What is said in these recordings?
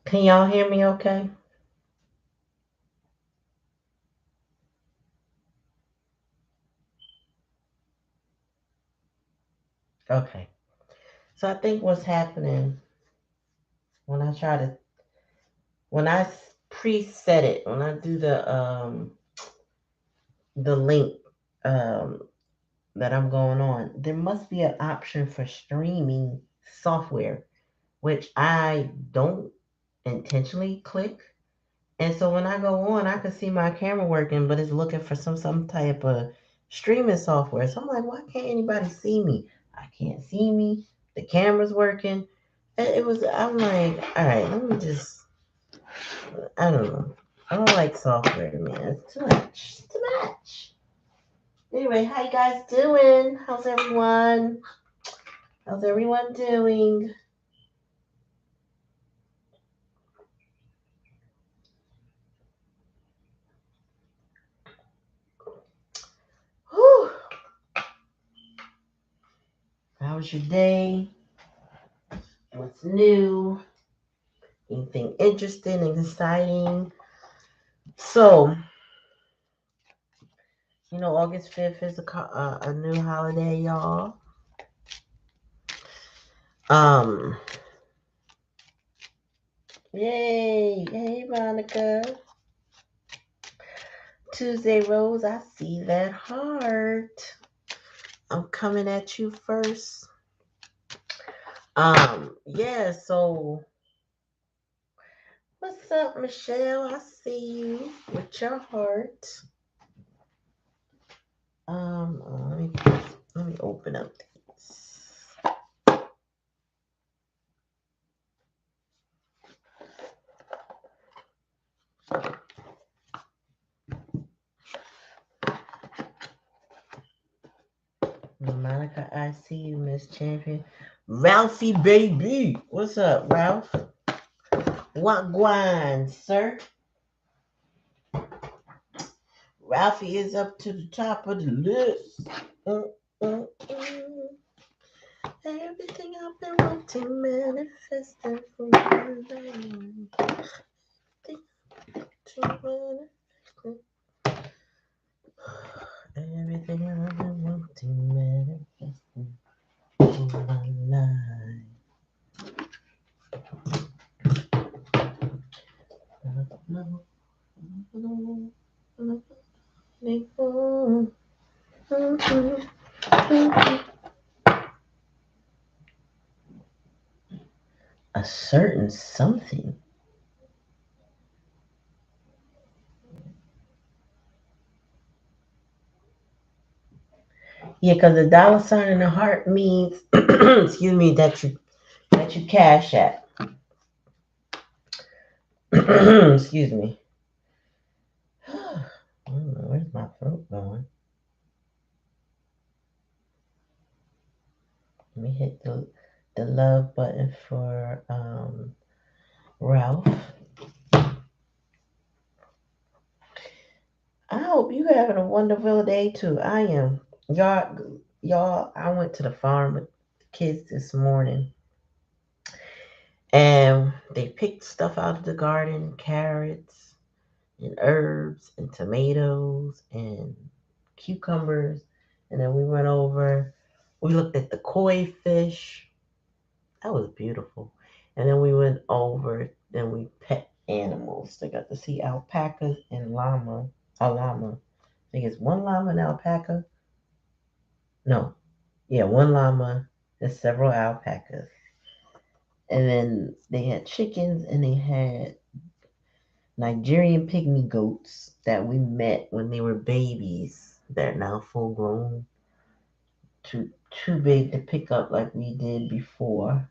Can y'all hear me okay? Okay. So I think what's happening when I try to when I preset it, when I do the link um that I'm going on, there must be an option for streaming software, which I don't intentionally click. And so when I go on, I can see my camera working, but it's looking for some type of streaming software. So I'm like, why can't anybody see me? I can't see me. The camera's working. I'm like, all right, let me just, I don't know. I don't like software, man. It's too much. It's too much. Anyway, how you guys doing? How's everyone? How's everyone doing? Whew. How was your day? What's new? Anything interesting and exciting? So, August 5th is a new holiday, y'all. Um, Yay! Hey, Monica. Tuesday Rose, I see that heart. I'm coming at you first. Yeah, so what's up, Michelle? I see you with your heart. Let me open up these. Monica, I see you, Miss Champion. Ralphie, baby. What's up, Ralph? Wagwan, sir. Ralphie is up to the top of the list. Mm, mm, mm. Everything I've been wanting, manifesting from you. Everything I've been wanting, manifesting in my life. A certain something. Yeah, because the dollar sign in the heart means, excuse me, that you cash at. Excuse me. I don't know, where's my throat going? Let me hit the love button for Ralph. I hope you having a wonderful day too. I am. Y'all, I went to the farm with the kids this morning and they picked stuff out of the garden, carrots and herbs and tomatoes and cucumbers. And then we went over, we looked at the koi fish. That was beautiful. And then we went over, then we pet animals. They got to see alpacas and a llama. I think it's one llama and alpaca. No, yeah, one llama and several alpacas. And then they had chickens and they had Nigerian pygmy goats that we met when they were babies. They're now full grown. Too big to pick up like we did before.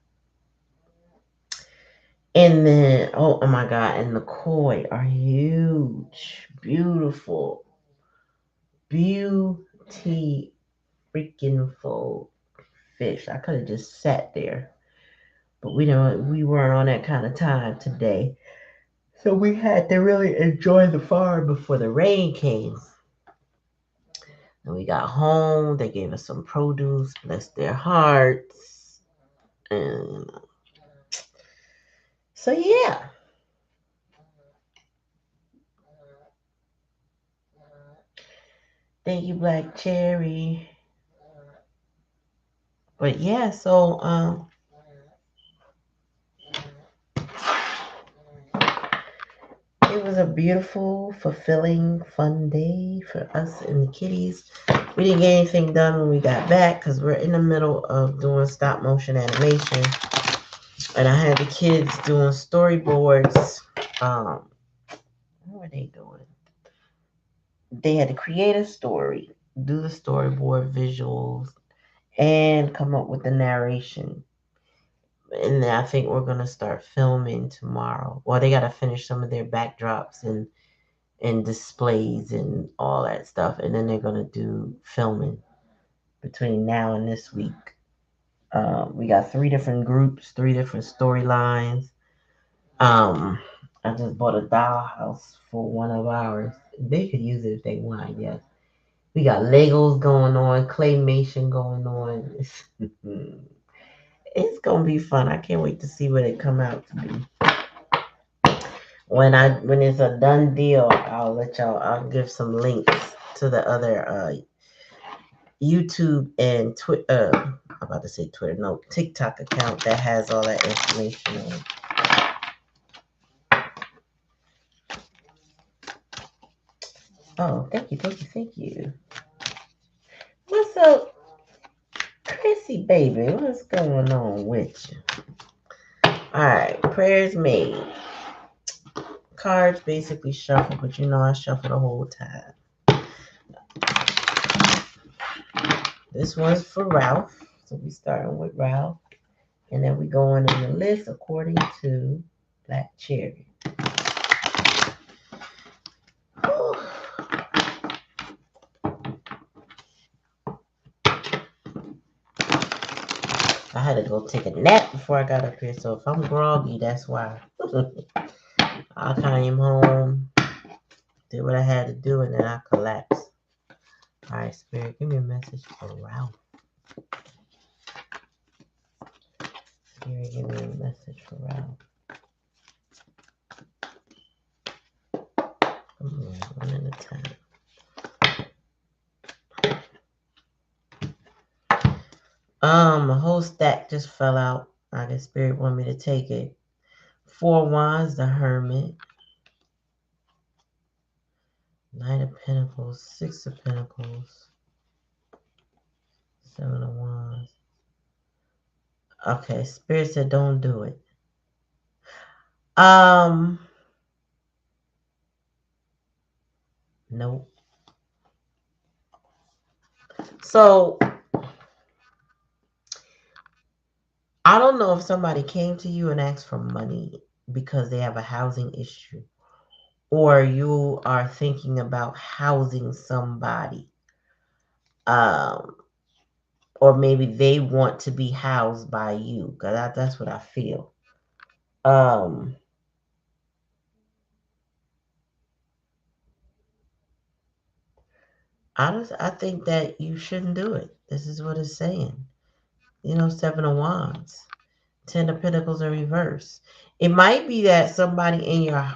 And then, oh my God, and the koi are huge, beautiful, beauty freaking full fish. I could have just sat there, but we weren't on that kind of time today. So we had to really enjoy the farm before the rain came. And we got home, they gave us some produce, bless their hearts. And so yeah. Thank you, Black Cherry. But yeah, so it was a beautiful, fulfilling, fun day for us and the kitties. We didn't get anything done when we got back because we're in the middle of doing stop motion animation. And I had the kids doing storyboards. What were they doing? They had to create a story, do the storyboard visuals, and come up with the narration. And then I think we're gonna start filming tomorrow. Well, they gotta finish some of their backdrops and displays and all that stuff, and then they're gonna do filming between now and this week. We got 3 different groups, 3 different storylines. I just bought a dollhouse for one of ours. They could use it if they want, yes. We got Legos going on, claymation going on. It's gonna be fun. I can't wait to see what it come out to be. When it's a done deal, I'll give some links to the other YouTube and Twitter. I'm about to say Twitter, no, TikTok account that has all that information on. Oh, thank you. What's up, Chrissy baby? What's going on with you? Alright, prayers made. Cards basically shuffle, but you know I shuffle the whole time. This one's for Ralph. So we starting with Ralph. And then we going in the list according to Black Cherry. I had to go take a nap before I got up here, so if I'm groggy, that's why. I came home, did what I had to do, and then I collapsed. All right, Spirit, give me a message for Ralph. Spirit, give me a message for Ralph. Come on, one at a time. A whole stack just fell out. I guess Spirit want me to take it. 4 Wands, the Hermit. Knight of Pentacles, 6 of Pentacles, 7 of Wands. Okay, Spirit said don't do it. Nope. So I don't know if somebody came to you and asked for money because they have a housing issue, or you are thinking about housing somebody. Or maybe they want to be housed by you, because that's what I feel. I think that you shouldn't do it. This is what it's saying. 7 of Wands, 10 of Pentacles in reverse. It might be that somebody in your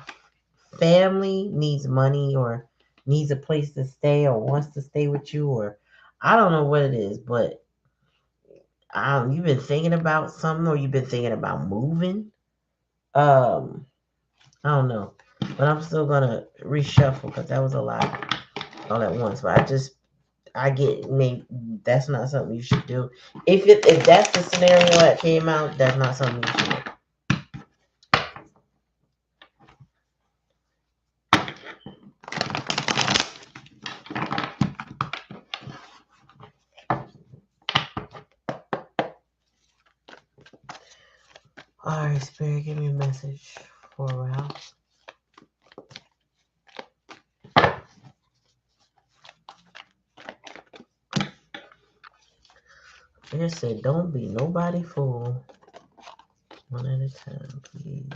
family needs money or needs a place to stay or wants to stay with you, or I don't know what it is, but you've been thinking about something, or you've been thinking about moving. I don't know, but I'm still gonna reshuffle because that was a lot all at once. But I get maybe that's not something you should do. If that's the scenario that came out, that's not something you should do. All right, Spirit, give me a message for Ralph. Spirit said, don't be nobody fool. One at a time, please.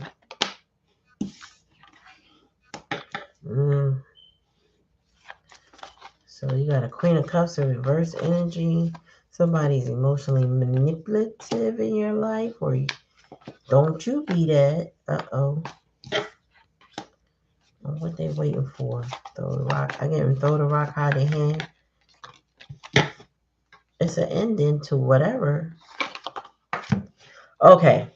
So you got a Queen of Cups in reverse energy. Somebody's emotionally manipulative in your life, or don't you be that. Uh-oh. What they waiting for? Throw the rock. I get them throw the rock, hide their hand. It's an ending to whatever. Okay.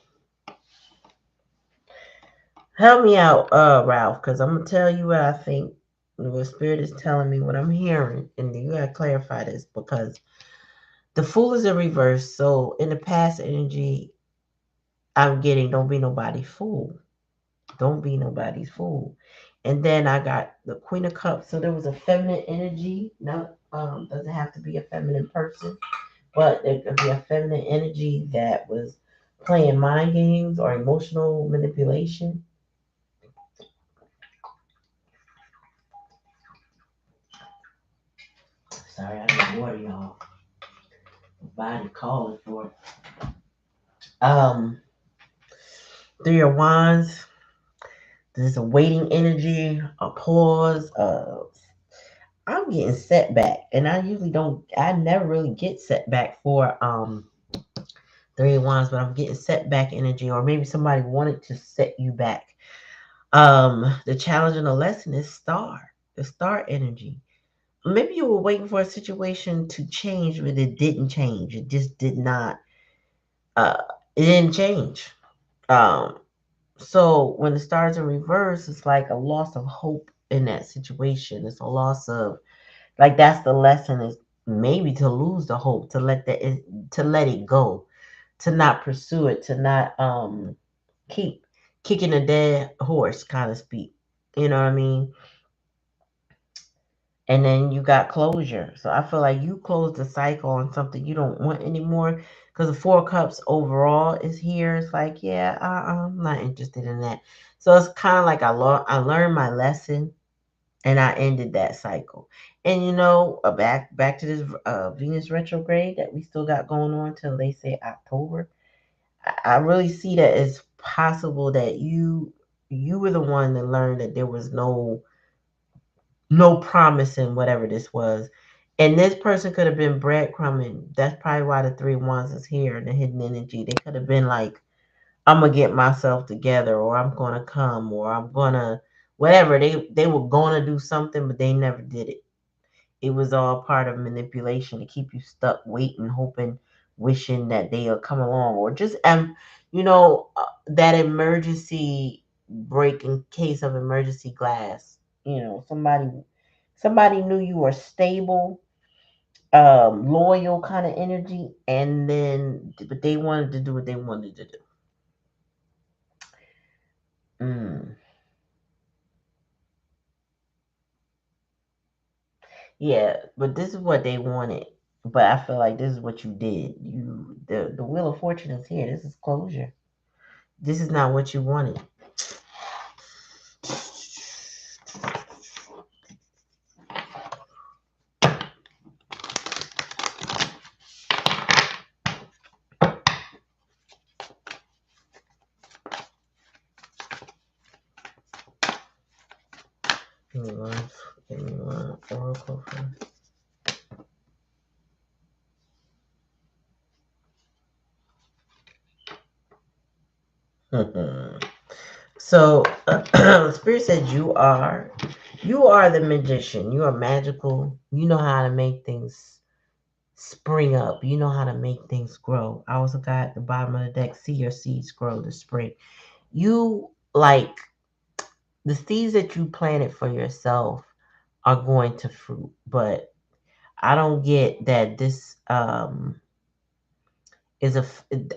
Help me out, Ralph, because I'm gonna tell you what I think. What spirit is telling me, what I'm hearing, and you gotta clarify this because the Fool is in reverse. So in the past energy, I'm getting don't be nobody's fool. Don't be nobody's fool. And then I got the Queen of Cups. So there was a feminine energy. Now, doesn't have to be a feminine person, but there could be a feminine energy that was playing mind games or emotional manipulation. Sorry, I need water, y'all. My body calling for it. Three of Wands. There's a waiting energy, a pause. I'm getting setback, and I usually don't. I never really get setback for Three of Wands, but I'm getting setback energy, or maybe somebody wanted to set you back. The challenge and the lesson is the star energy. Maybe you were waiting for a situation to change, but it didn't change. It just did not. Uh, it didn't change. Um, so when the stars are reversed, it's like a loss of hope in that situation. It's a loss of like that's the lesson is maybe to lose the hope, to let it go, to not pursue it, to not keep kicking a dead horse, kind of speak. You know what I mean? And then you got closure. So I feel like you closed the cycle on something you don't want anymore. Because the Four of Cups overall is here. It's like, yeah, I'm not interested in that. So it's kind of like I learned my lesson and I ended that cycle. And back to this Venus retrograde that we still got going on till they say October. I really see that it's possible that you were the one that learned that there was no promise in whatever this was. And this person could have been breadcrumbing. That's probably why the three wands is here, the hidden energy. They could have been like, I'm gonna get myself together, or I'm gonna come, or I'm gonna whatever. They were gonna do something, but they never did it. It was all part of manipulation to keep you stuck, waiting, hoping, wishing that they'll come along, or just that emergency break in case of emergency glass. Somebody knew you were stable, loyal kind of energy, and then but they wanted to do what they wanted to do. Mm. Yeah, but this is what they wanted. But I feel like this is what you did. The Wheel of Fortune is here. This is closure. This is not what you wanted. Give me one. Give me one oracle for. So, Spirit said you are the magician. You are magical. You know how to make things spring up. You know how to make things grow. I also got at the bottom of the deck. See your seeds grow to spring. You like the seeds that you planted for yourself are going to fruit, but I don't get that this is a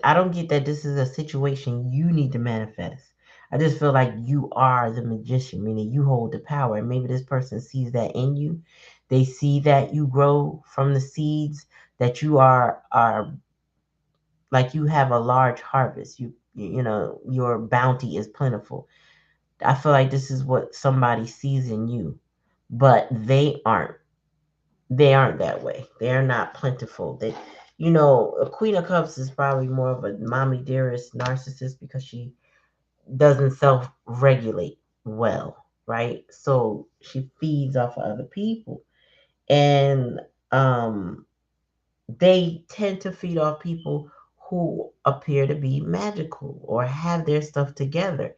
I don't get that this is a situation you need to manifest. I just feel like you are the magician, meaning you hold the power. And maybe this person sees that in you. They see that you grow from the seeds, that you are like you have a large harvest. Your bounty is plentiful. I feel like this is what somebody sees in you, but they aren't. They aren't that way. They're not plentiful. A Queen of Cups is probably more of a mommy dearest narcissist because she doesn't self regulate well, right? So she feeds off of other people. And they tend to feed off people who appear to be magical or have their stuff together.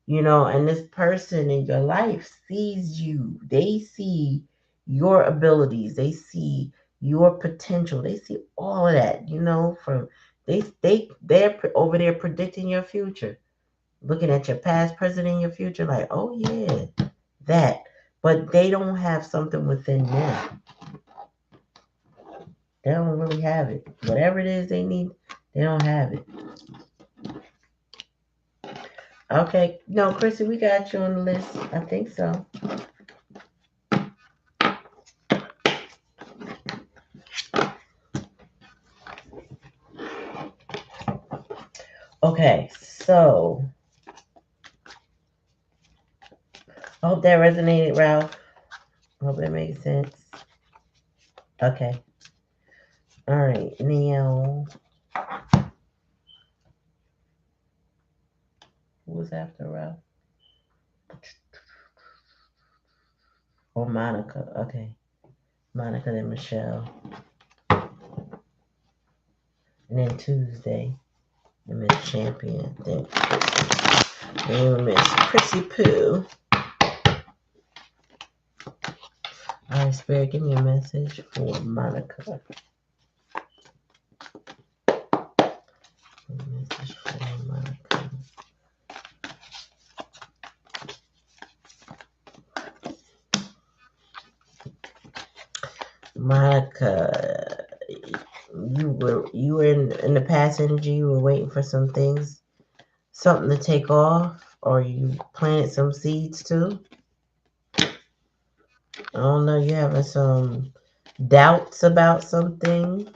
And this person in your life sees you. They see your abilities. They see your potential. They see all of that, you know, from they're over there predicting your future, looking at your past, present, and your future, like, oh yeah, that. But they don't have something within them. They don't really have it. Whatever it is they need, they don't have it. Okay, no, Chrissy, we got you on the list. I think so. Okay, so I hope that resonated, Ralph. I hope that makes sense. Okay. All right, now who was after Ralph? Or Monica. Okay. Monica and Michelle. And then Tuesday, and Miss Champion. Then Miss Prissy Pooh. All right, Spirit, give me a message for Monica. A message for Monica. Monica, you were in the past energy. You were waiting for some things, something to take off, or you planted some seeds too. I don't know. You're having some doubts about something,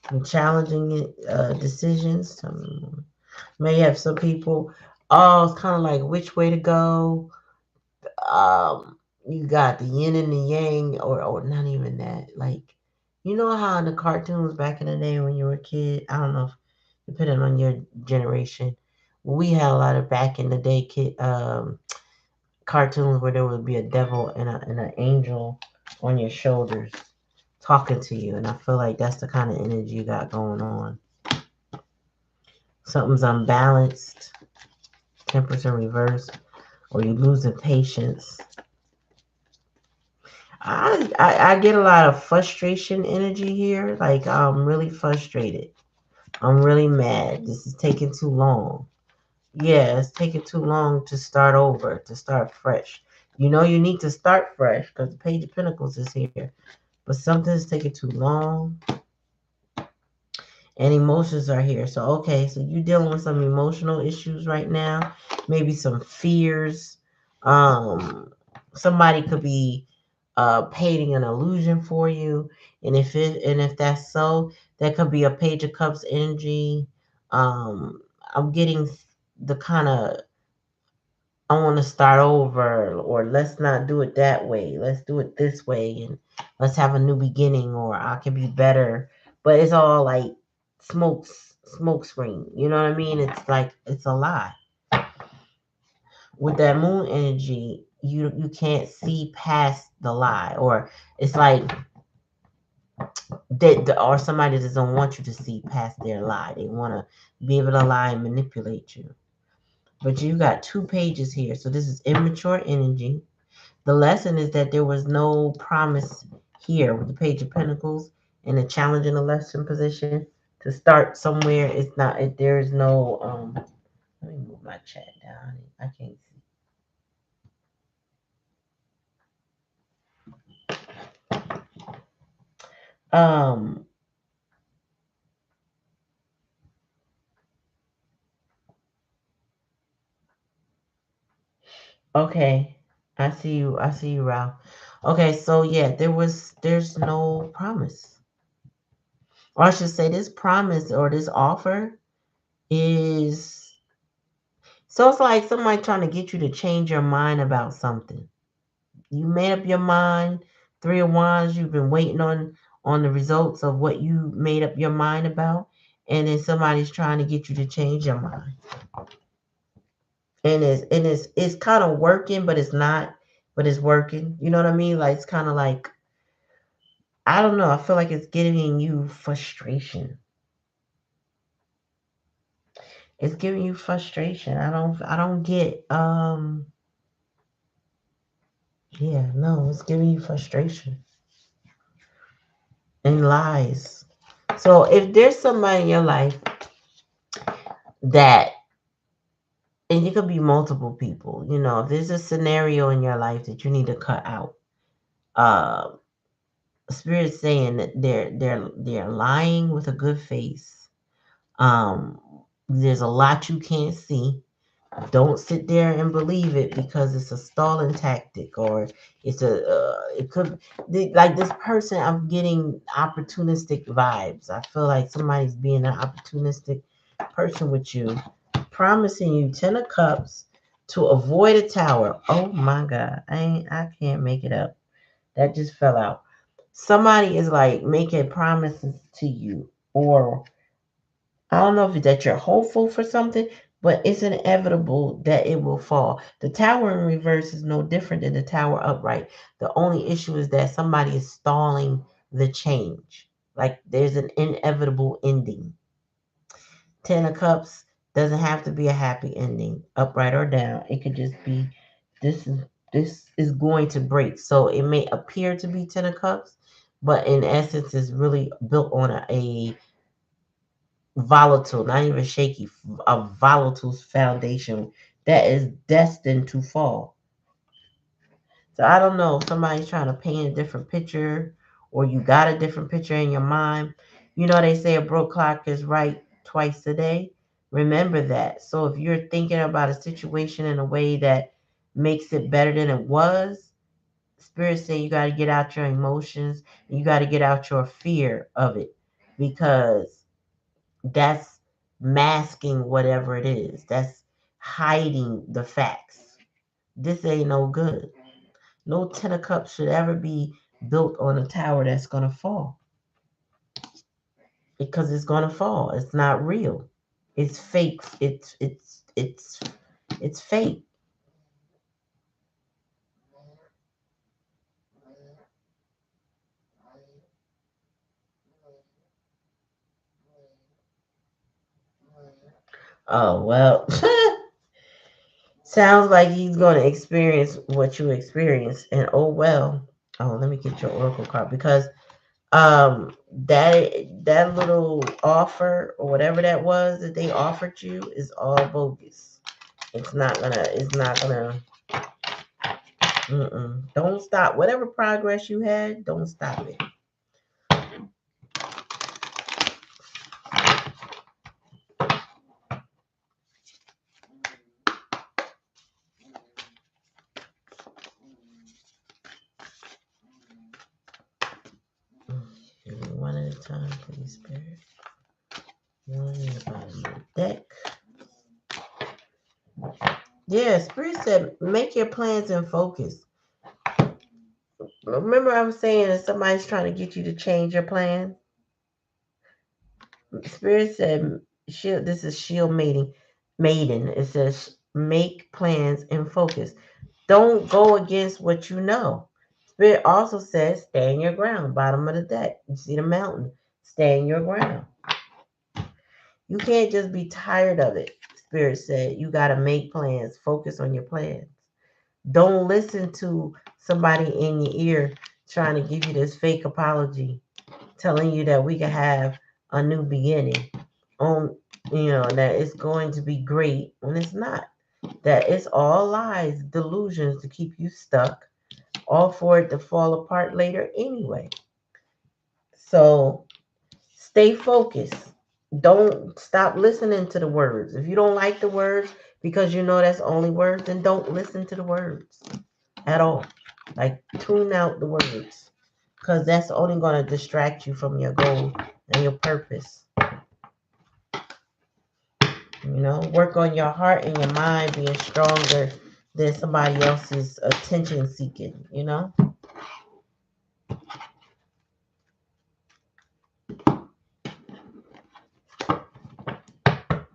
some challenging decisions. May have some people. Oh, it's kind of like which way to go. You got the yin and the yang, or not even that. Like, you know how in the cartoons back in the day when you were a kid, I don't know, if, depending on your generation, we had a lot of back in the day cartoons where there would be a devil and an angel on your shoulders talking to you, and I feel like that's the kind of energy you got going on. Something's unbalanced, temper's in reverse, or you're losing patience. I get a lot of frustration energy here. Like, I'm really frustrated. I'm really mad. This is taking too long. Yeah, it's taking too long to start over, to start fresh. You know you need to start fresh because the Page of Pentacles is here. But something's taking too long and emotions are here. So, okay, so you're dealing with some emotional issues right now, maybe some fears. Um, Somebody could be painting an illusion for you, and if that's so, that could be a Page of Cups energy. I'm getting the kind of I want to start over, or let's not do it that way. Let's do it this way, and let's have a new beginning, or I can be better. But it's all like smoke screen. You know what I mean? It's like it's a lie. With that moon energy, you can't see past the lie, or it's like that, or somebody doesn't want you to see past their lie. They want to be able to lie and manipulate you. But you got 2 pages here, so this is immature energy. The lesson is that there was no promise here with the Page of Pentacles and the challenge in the lesson position to start somewhere. It's not. There is no. Let me move my chat down. I can't see. Okay. I see you. I see you, Ralph. Okay. So yeah, there's no promise, or I should say, this promise or this offer is. So it's like somebody trying to get you to change your mind about something. You made up your mind. 3 of Wands, you've been waiting on the results of what you made up your mind about, and then somebody's trying to get you to change your mind. And it's kind of working, but it's not. But it's working. You know what I mean? Like, it's kind of like, I don't know. I feel like it's giving you frustration. It's giving you frustration. I don't get yeah, no, it's giving you frustration. and lies. So if there's somebody in your life that, and it could be multiple people, if there's a scenario in your life that you need to cut out, uh, Spirit's saying that they're lying with a good face. There's a lot you can't see. Don't sit there and believe it because it's a stalling tactic, or it could like this person. I'm getting opportunistic vibes. I feel like somebody's being an opportunistic person with you, promising you 10 of cups to avoid a tower. Oh my god, I can't make it up. That just fell out. Somebody is like making promises to you, or I don't know if it's that you're hopeful for something, but it's inevitable that it will fall. The tower in reverse is no different than the tower upright. The only issue is that somebody is stalling the change. Like there's an inevitable ending. 10 of cups doesn't have to be a happy ending, upright or down. It could just be this is this is going to break. So it may appear to be 10 of cups, but in essence, it's really built on a volatile, not even shaky, a volatile foundation that is destined to fall. So I don't know if somebody's trying to paint a different picture, or you got a different picture in your mind. They say a broke clock is right twice a day. Remember that. So if you're thinking about a situation in a way that makes it better than it was, Spirit say you got to get out your emotions, and you got to get out your fear of it, because that's masking whatever it is. That's hiding the facts. This ain't no good. No 10 of cups should ever be built on a tower that's gonna fall, because it's gonna fall. It's not real. It's fake. It's fake. Oh well. Sounds like he's gonna experience what you experienced, and oh well. Oh, let me get your oracle card, because that little offer or whatever that was that they offered you is all bogus. It's not gonna don't stop whatever progress you had. Don't stop it. Give me one at a time, please, Spirit. One in the bottom of the deck. Yeah, Spirit said make your plans and focus. Remember I was saying that somebody's trying to get you to change your plan? Spirit said shield, this is shield maiden. It says make plans and focus. Don't go against what you know. Spirit also says stand your ground. Bottom of the deck. You see the mountain. Stand your ground. You can't just be tired of it. Spirit said you got to make plans. Focus on your plans. Don't listen to somebody in your ear trying to give you this fake apology, telling you that we can have a new beginning. On that it's going to be great when it's not. That it's all lies, delusions to keep you stuck, all for it to fall apart later anyway. So stay focused. Don't stop listening to the words. If you don't like the words because you know that's only words, then don't listen to the words at all. Like tune out the words, because that's only going to distract you from your goal and your purpose. Work on your heart and your mind being stronger than somebody else's attention seeking. You're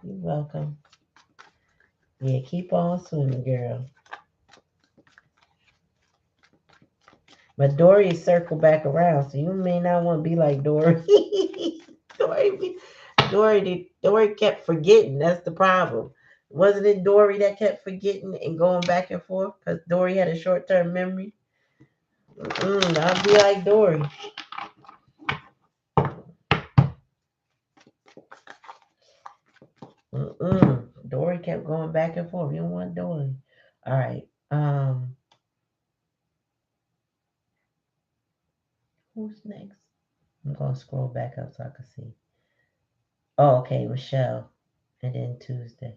welcome. Yeah, keep on swimming, girl. But Dory circled back around, so you may not want to be like Dory. Dory kept forgetting. That's the problem. Wasn't it Dory that kept forgetting and going back and forth? Because Dory had a short-term memory. I'll be like Dory. Dory kept going back and forth. You don't want Dory. All right. Who's next? I'm gonna scroll back up so I can see. Oh, okay, Michelle. And then Tuesday.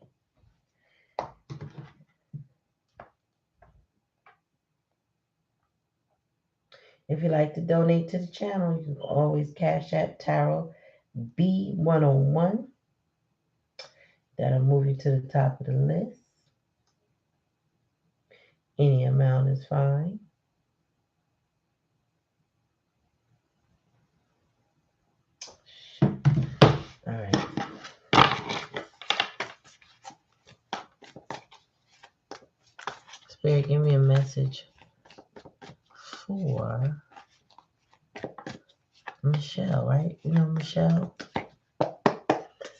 If you'd like to donate to the channel, you can always Cash App Tarot B101. That'll move you to the top of the list. Any amount is fine. All right. Spirit, give me a message for Michelle, right? You know Michelle?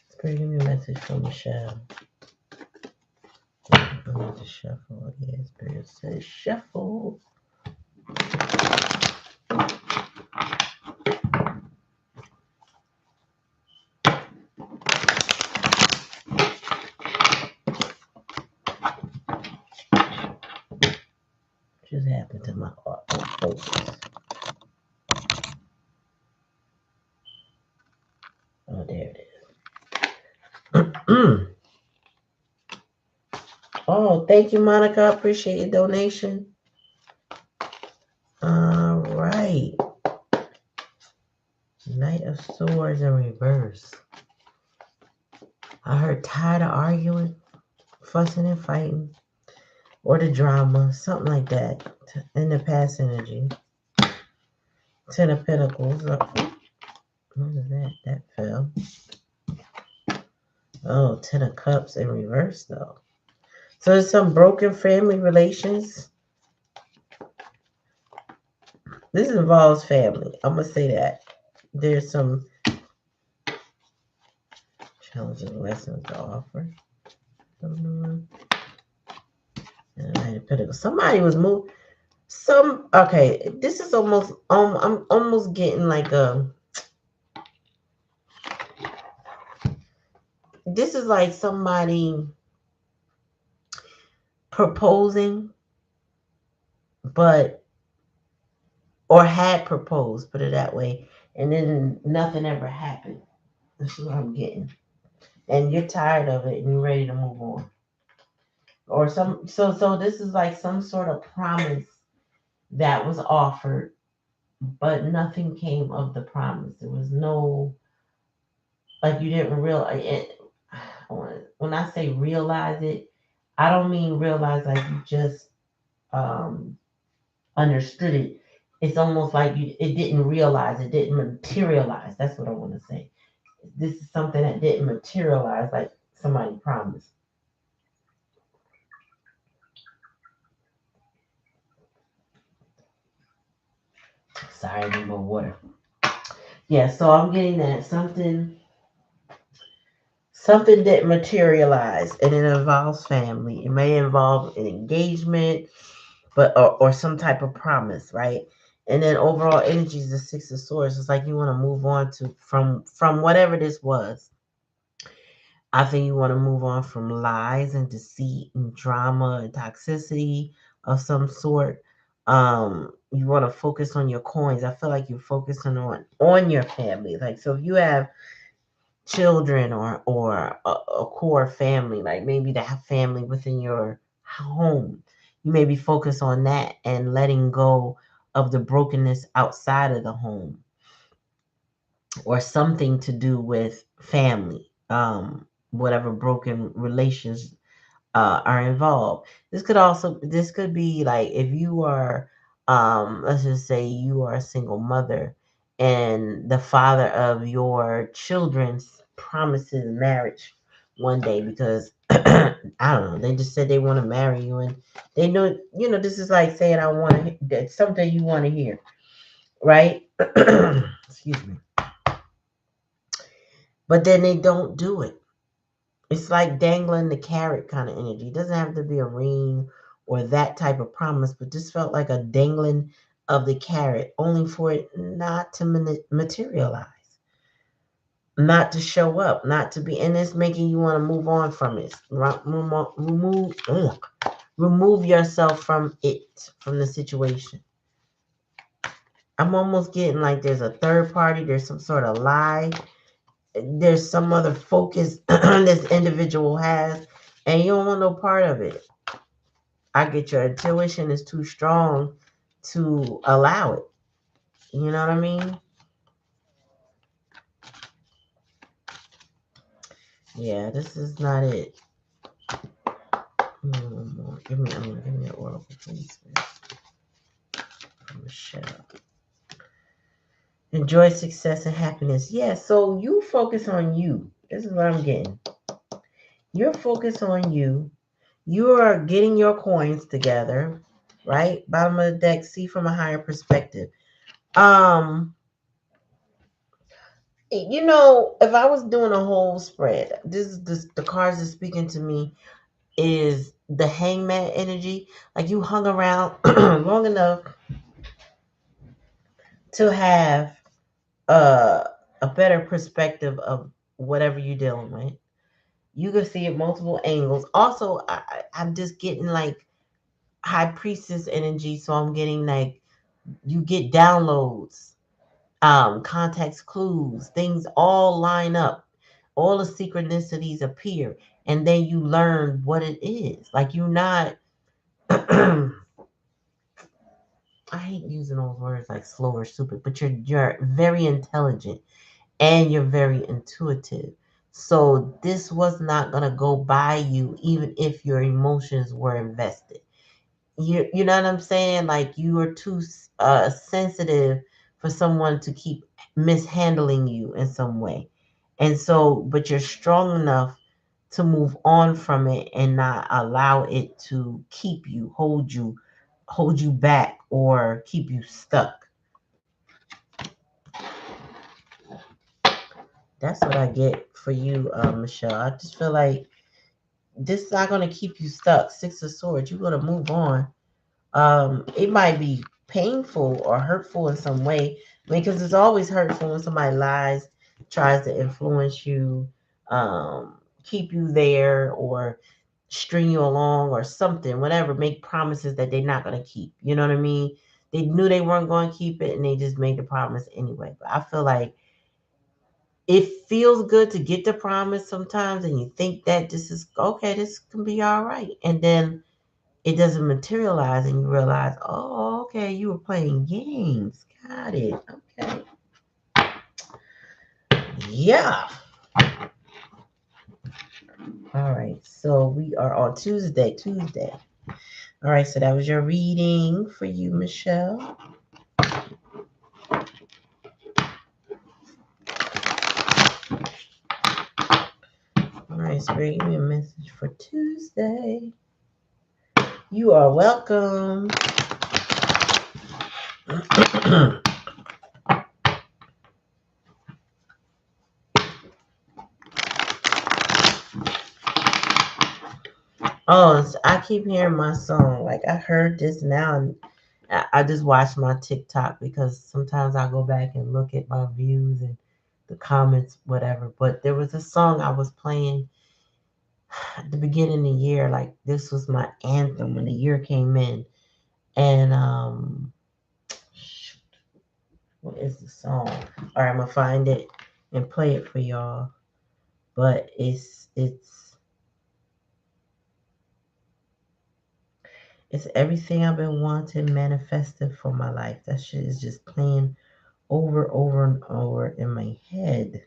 Spirit, give me a message for Michelle. I need to shuffle. Yeah, Spirit says shuffle. Just happened to my focus. Oh, there it is. Oh, thank you, Monica. I appreciate your donation. All right. Knight of Swords in reverse. I heard tired of arguing, fussing and fighting, or the drama, something like that. In the past energy. Ten of Pentacles. What is that? That fell. Oh, Ten of Cups in reverse, though. So there's some broken family relations. This involves family. I'm going to say that. There's some challenging lessons to offer. And Knight of Pentacles. Somebody was moved. Okay, this is almost, I'm almost getting like this is like somebody proposing, or had proposed, put it that way, and then nothing ever happened. This is what I'm getting. And you're tired of it and you're ready to move on. Or so this is like some sort of promise that was offered, but nothing came of the promise. There was no, like, you didn't realize it. When I say realize it, I don't mean realize like you just understood it. It's almost like it didn't realize, it didn't materialize. That's what I want to say. This is something that didn't materialize like somebody promised. Sorry, I need more water. Yeah, so I'm getting that something didn't materialize, and it involves family. It may involve an engagement, but or some type of promise, right? And then overall energy is the Six of Swords. It's like you want to move on to from whatever this was. I think you want to move on from lies and deceit and drama and toxicity of some sort. You want to focus on your coins. I feel like you're focusing on your family. Like, so if you have children or a core family, like maybe the family within your home, you may be focused on that and letting go of the brokenness outside of the home, or something to do with family, whatever broken relations are involved. This could be like if you are, let's just say you are a single mother and the father of your children's promises marriage one day because I don't know, they just said they want to marry you, and they know, this is like saying I want to, that's something you want to hear, right? Excuse me. But then they don't do it. It's like dangling the carrot kind of energy. It doesn't have to be a ring or that type of promise, but this felt like a dangling of the carrot, only for it not to materialize. not to show up, not to be, and it's making you want to move on from it. Remove yourself from it, from the situation. I'm almost getting like there's a third party, there's some sort of lie, there's some other focus this individual has, and you don't want no part of it. I get your intuition is too strong to allow it. You know what I mean? Yeah, this is not it. Give me an oracle, please. Michelle. Enjoy success and happiness. Yeah, so you focus on you. This is what I'm getting. You're focused on you. You are getting your coins together, right? Bottom of the deck, see from a higher perspective. If I was doing a whole spread, the cards are speaking to me is the hangman energy. Like you hung around long enough to have a better perspective of whatever you're dealing with. You can see it multiple angles. Also, I'm just getting like high priestess energy, so I'm getting like you get downloads, context clues, things all line up, all the synchronicities appear, and then you learn what it is. Like you're not. I hate using those words like slow or stupid, but you're very intelligent and you're very intuitive. So this was not gonna go by you, even if your emotions were invested. You know what I'm saying? Like you are too sensitive for someone to keep mishandling you in some way, and so but you're strong enough to move on from it and not allow it to keep you, hold you back, or keep you stuck. That's what I get for you, Michelle. I just feel like this is not going to keep you stuck. Six of Swords, you're going to move on. It might be painful or hurtful in some way. I mean, because it's always hurtful when somebody lies, tries to influence you, keep you there, or string you along, or something, whatever. Make promises that they're not going to keep. You know what I mean? They knew they weren't going to keep it, and they just made the promise anyway. But I feel like it feels good to get the promise sometimes, and you think that this is okay, this can be all right, and then it doesn't materialize, and you realize, oh, okay, you were playing games. Got it. Okay. Yeah. All right. So we are on Tuesday. All right. So that was your reading for you, Michelle. All right. Spirit, give me a message for Tuesday. You are welcome. Oh, so I keep hearing my song. Like I heard this now, and I just watch my TikTok because sometimes I go back and look at my views and the comments, whatever. But there was a song I was playing at the beginning of the year. Like this was my anthem when the year came in. And what is the song? All right, I'm gonna find it and play it for y'all. But it's everything I've been wanting manifested for my life. That shit is just playing over and over in my head.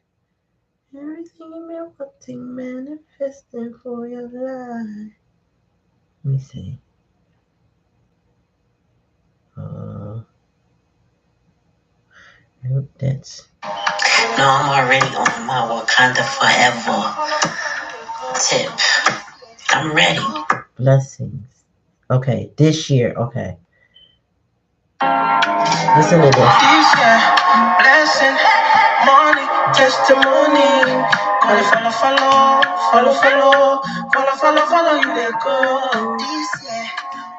Everything you've been wanting manifesting for your life. Let me see. Nope, that's. No, I'm already on my Wakanda Forever tip. I'm ready. Blessings. Okay, this year. Okay. Listen to this. This year, blessing, money, testimony. Follow, you may go. This year,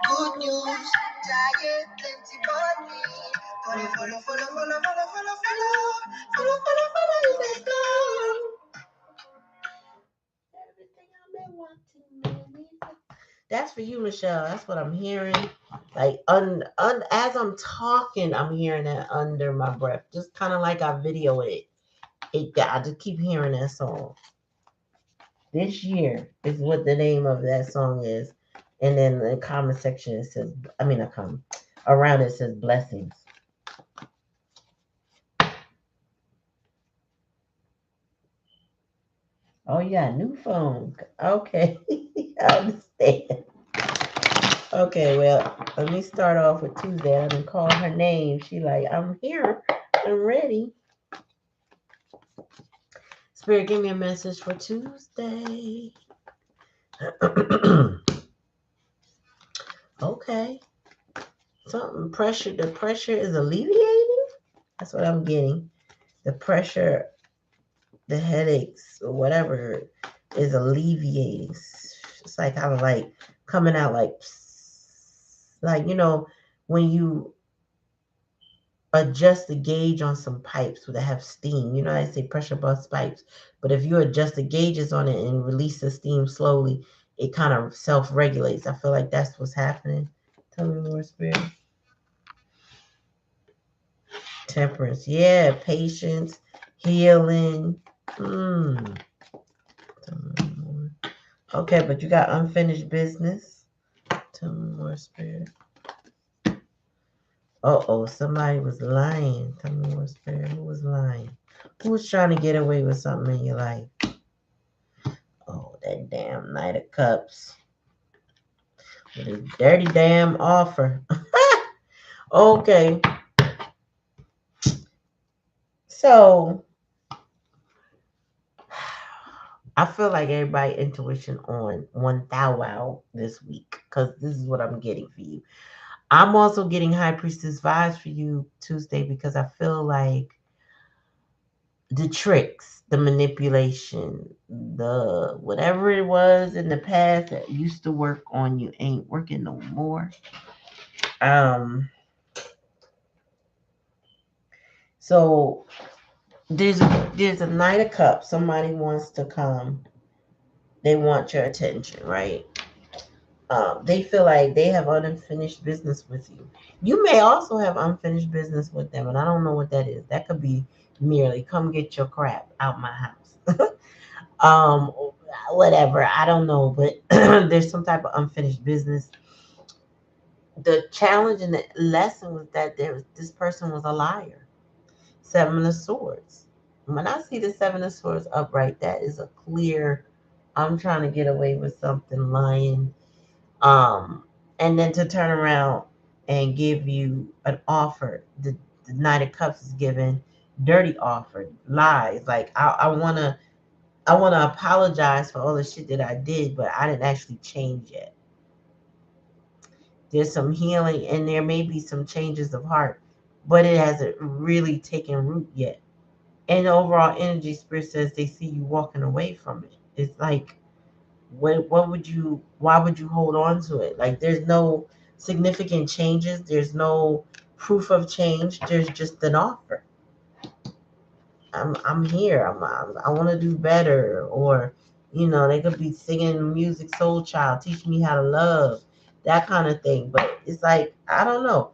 good news, giant, plenty money. Follow, you may go. for you, Michelle. That's what I'm hearing. Like as I'm talking, I'm hearing that under my breath. Just kind of like I video it. I just keep hearing that song. This year is what the name of that song is. And then the comment section it says, around it says blessings. Oh yeah, new phone. Okay. I understand. Okay, well, let me start off with Tuesday. I didn't call her name. She like, I'm here. I'm ready. Spirit, give me a message for Tuesday. Okay. The pressure is alleviating. That's what I'm getting. The pressure, the headaches, or whatever is alleviating. It's like kind of like coming out like when you adjust the gauge on some pipes that have steam. You know, I say pressure bust pipes, but if you adjust the gauges on it and release the steam slowly, it kind of self-regulates. I feel like that's what's happening. Tell me more, Spirit. Temperance, yeah, patience, healing. Tell me more. Okay, but you got unfinished business. Tell me more, Spirit. Somebody was lying. Tell me more, Spirit. Who was lying? Who was trying to get away with something in your life? Oh, that damn Knight of Cups. With a dirty damn offer. Okay. So, I feel like everybody intuition on 1,000 this week because this is what I'm getting for you. I'm also getting High Priestess vibes for you Tuesday because I feel like the tricks, the manipulation, the whatever it was in the past that used to work on you ain't working no more. So there's a Knight of Cups. Somebody wants to come. They want your attention, right? They feel like they have unfinished business with you. You may also have unfinished business with them, and I don't know what that is. That could be merely come get your crap out my house. um, Whatever. I don't know, but there's some type of unfinished business. The challenge and the lesson was that this person was a liar. Seven of Swords. When I see the Seven of Swords upright, that is a clear. I'm trying to get away with something, lying. And then to turn around and give you an offer. The Knight of Cups is given dirty offer, lies. Like I wanna apologize for all the shit that I did, but I didn't actually change yet. There's some healing and there may be some changes of heart, but it hasn't really taken root yet. And the overall energy spirit says they see you walking away from it. It's like why would you hold on to it? Like there's no significant changes, there's no proof of change, there's just an offer. I'm here. I want to do better, or they could be singing music, soul child, teach me how to love, that kind of thing. But it's like I don't know.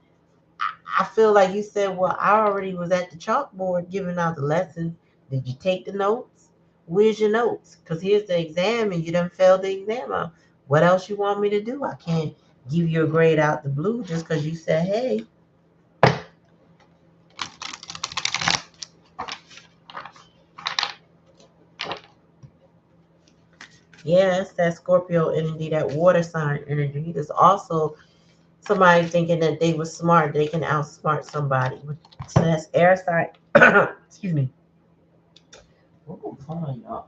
I feel like you said, well, I already was at the chalkboard giving out the lessons. Did you take the notes? Where's your notes? Because here's the exam and you done failed the exam. What else you want me to do? I can't give you a grade out the blue just because you said, hey. Yes, that Scorpio energy, that water sign energy. There's also somebody thinking that they were smart. They can outsmart somebody. So that's air sign. Excuse me. Oh, hold on, y'all.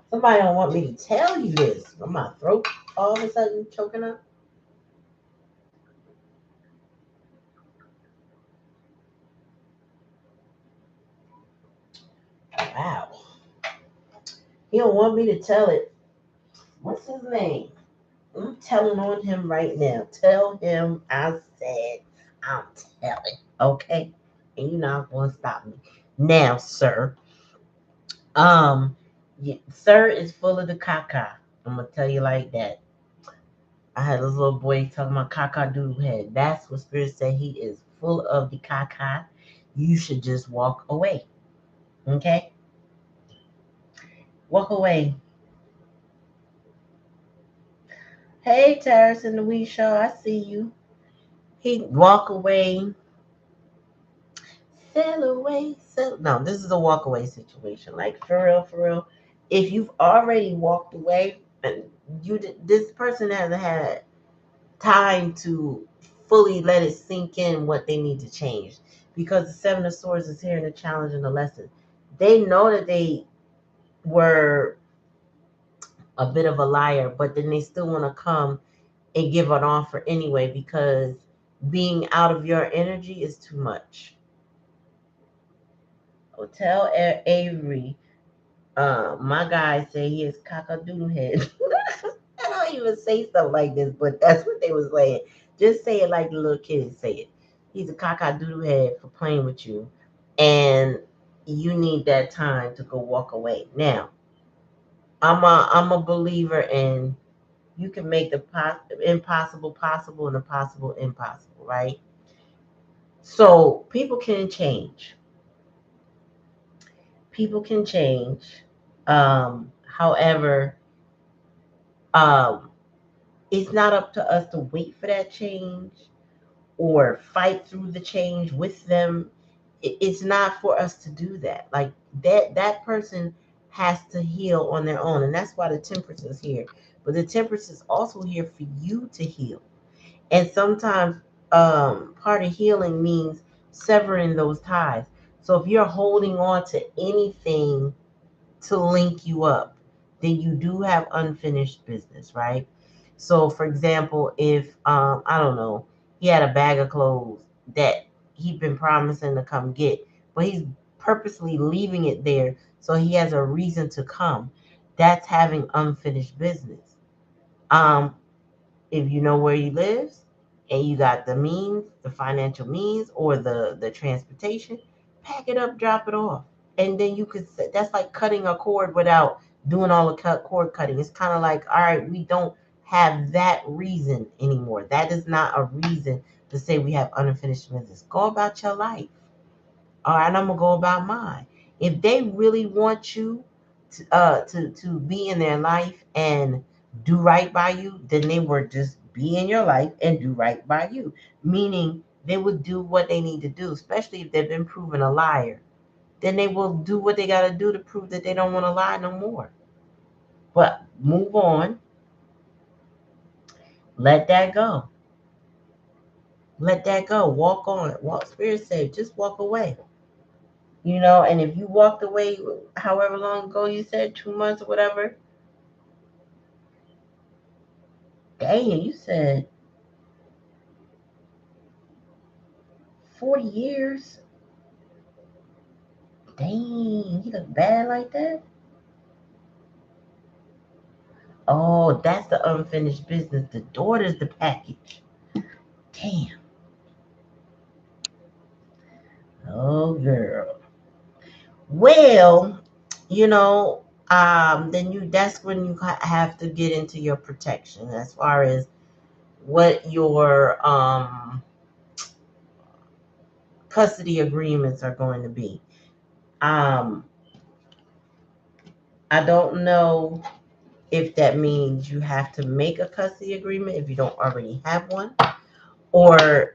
Somebody don't want me to tell you this. My throat all of a sudden choking up. Wow. He don't want me to tell it. What's his name? I'm telling on him right now. Tell him I said I'm telling. Okay? And you're not going to stop me. Now, sir. Sir is full of the caca. I'm going to tell you like that. I had this little boy talking about caca doodle head. That's what Spirit said. He is full of the caca. You should just walk away. Okay? Walk away. Hey, Taurus and the Wee Show, I see you. He walk away, sail away, sail. No, this is a walk away situation. Like for real, for real. If you've already walked away, and this person hasn't had time to fully let it sink in what they need to change, because the Seven of Swords is here in the challenge and the lesson. They know that they were a bit of a liar, but then they still want to come and give an offer anyway because being out of your energy is too much. Tell Avery, my guy say he is cock-a-doodle head. I don't even say stuff like this, but that's what they was saying. Just say it like the little kids say it. He's a cock-a-doodle head for playing with you, and you need that time to go walk away. Now, I'm a believer in you can make the impossible possible and the possible impossible, right? So people can change. People can change. However, um, it's not up to us to wait for that change or fight through the change with them. It's not for us to do that. Like that person has to heal on their own, and that's why the temperance is here. But the temperance is also here for you to heal. And sometimes part of healing means severing those ties. So if you're holding on to anything to link you up, then you do have unfinished business, right? So for example, if I don't know, he had a bag of clothes that he'd been promising to come get, but he's purposely leaving it there so he has a reason to come. That's having unfinished business. Um, if you know where he lives and you got the means, the financial means, or the transportation, pack it up, drop it off, and then you could. That's like cutting a cord without doing all the cord cutting. It's kind of like, all right, we don't have that reason anymore. That is not a reason to say we have unfinished business. Go about your life. All right, I'm gonna go about mine. If they really want you to be in their life and do right by you, then they would just be in your life and do right by you. Meaning they would do what they need to do, especially if they've been proven a liar. Then they will do what they gotta do to prove that they don't want to lie no more. But move on. Let that go. Let that go. Walk on. Walk spirit safe. Just walk away. And if you walked away however long ago you said, 2 months or whatever, dang, you said 40 years. Dang, he look bad like that? Oh, that's the unfinished business. The daughter's the package. Damn. Oh, girl. Well, then that's when you have to get into your protection as far as what your custody agreements are going to be. Um, I don't know if that means you have to make a custody agreement if you don't already have one, or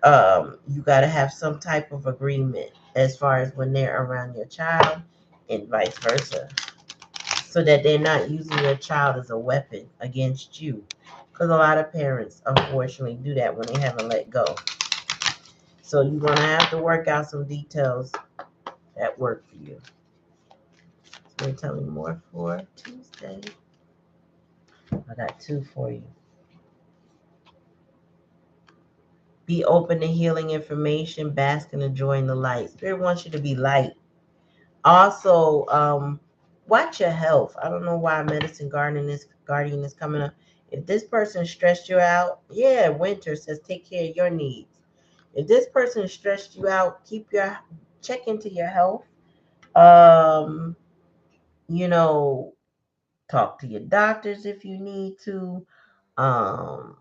you got to have some type of agreement as far as when they're around your child and vice versa, so that they're not using your child as a weapon against you. Because a lot of parents, unfortunately, do that when they haven't let go. So you're going to have to work out some details that work for you. So we're telling more for Tuesday. I got 2 for you. Be open to healing information, bask and enjoying the light. Spirit wants you to be light. Also, watch your health. I don't know why medicine guardian is coming up. If this person stressed you out, yeah, winter says take care of your needs. If this person stressed you out, check into your health. Um, you know, talk to your doctors if you need to. Um,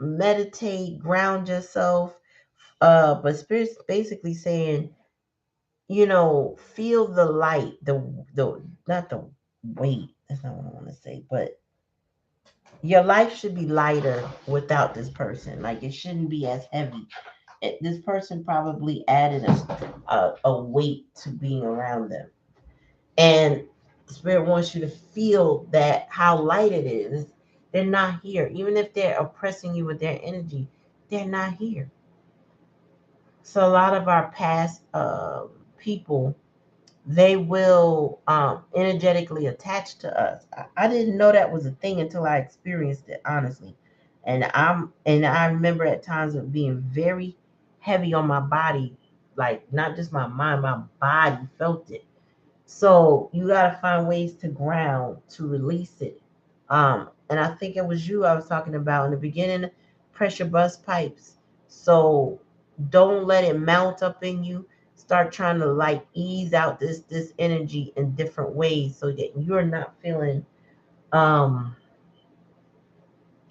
meditate, ground yourself. But Spirit's basically saying, feel the light, the not the weight. That's not what I want to say, but your life should be lighter without this person. Like it shouldn't be as heavy. This person probably added a weight to being around them. And Spirit wants you to feel that how light it is. They're not here. Even if they're oppressing you with their energy, they're not here. So a lot of our past people, they will energetically attach to us. I didn't know that was a thing until I experienced it, honestly. And I remember at times of being very heavy on my body, like not just my mind, my body felt it. So you got to find ways to ground, to release it. And I think it was you I was talking about in the beginning, pressure bust pipes. So don't let it mount up in you. Start trying to like ease out this energy in different ways so that you're not feeling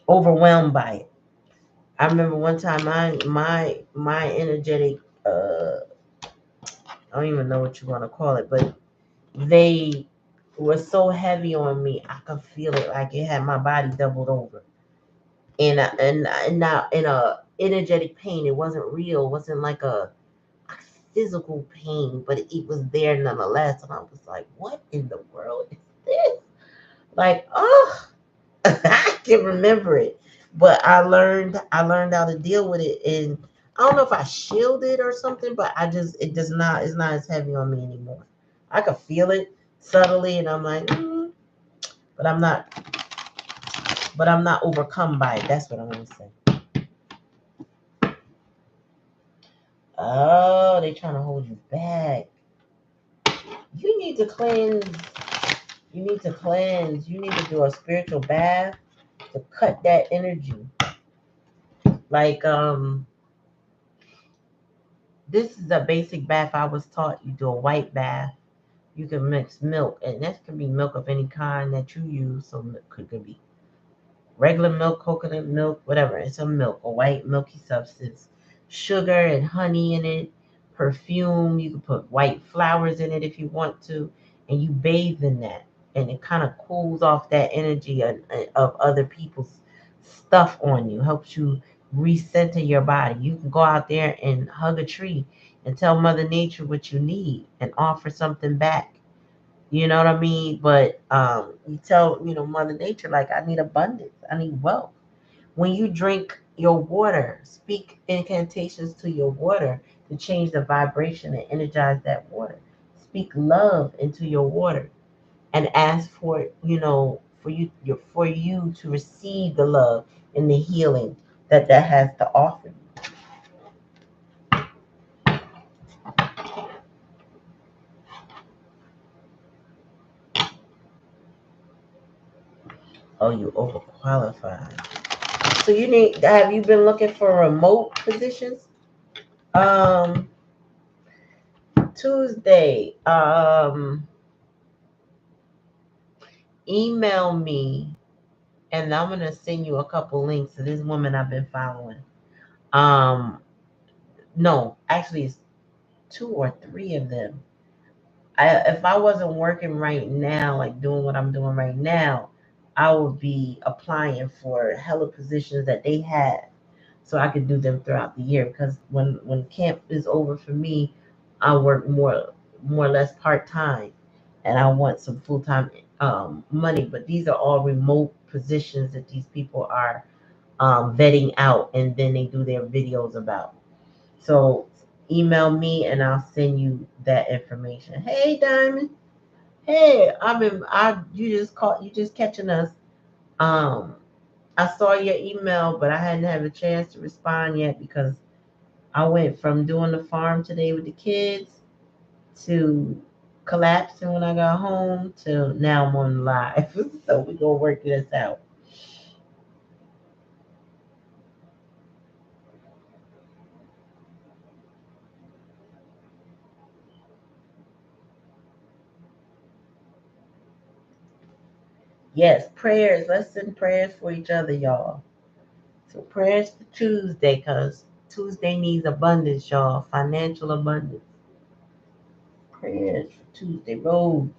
overwhelmed by it. I remember one time my energetic I don't even know what you want to call it, but they were so heavy on me, I could feel it like it had my body doubled over. And now in a energetic pain, it wasn't real, it wasn't like a physical pain, but it was there nonetheless. And I was like, what in the world is this? Like, oh, I can remember it. But I learned how to deal with it. And I don't know if I shielded or something, but it's not as heavy on me anymore. I could feel it subtly, and I'm like, but I'm not overcome by it. That's what I want to say. Oh, they trying to hold you back. You need to cleanse. You need to cleanse. You need to do a spiritual bath to cut that energy. Like this is a basic bath I was taught. You do a white bath. You can mix milk, and that can be milk of any kind that you use. So it could be regular milk, coconut milk, whatever. It's a milk, a white milky substance. Sugar and honey in it, perfume. You can put white flowers in it if you want to, and you bathe in that. And it kind of cools off that energy of other people's stuff on you, helps you recenter your body. You can go out there and hug a tree and tell Mother Nature what you need and offer something back. You know what I mean? But you tell, Mother Nature, like, I need abundance, I need wealth. When you drink your water, speak incantations to your water to change the vibration and energize that water. Speak love into your water and ask for, for you to receive the love and the healing that has to offer. Oh, you overqualified. So have you been looking for remote positions? Um, Tuesday, email me and I'm gonna send you a couple links to this woman I've been following. Um, no, actually, it's two or three of them. If I wasn't working right now, like doing what I'm doing right now, I would be applying for hella positions that they have, so I could do them throughout the year. Because when camp is over for me, I work more or less part time, and I want some full time money. But these are all remote positions that these people are vetting out, and then they do their videos about. So email me, and I'll send you that information. Hey, Diamond. Hey, you just catching us. Um, I saw your email, but I hadn't had a chance to respond yet because I went from doing the farm today with the kids to collapsing when I got home to now I'm on live. So we gonna work this out. Yes, prayers. Let's send prayers for each other, y'all. So prayers for Tuesday, because Tuesday needs abundance, y'all. Financial abundance. Prayers for Tuesday. Road.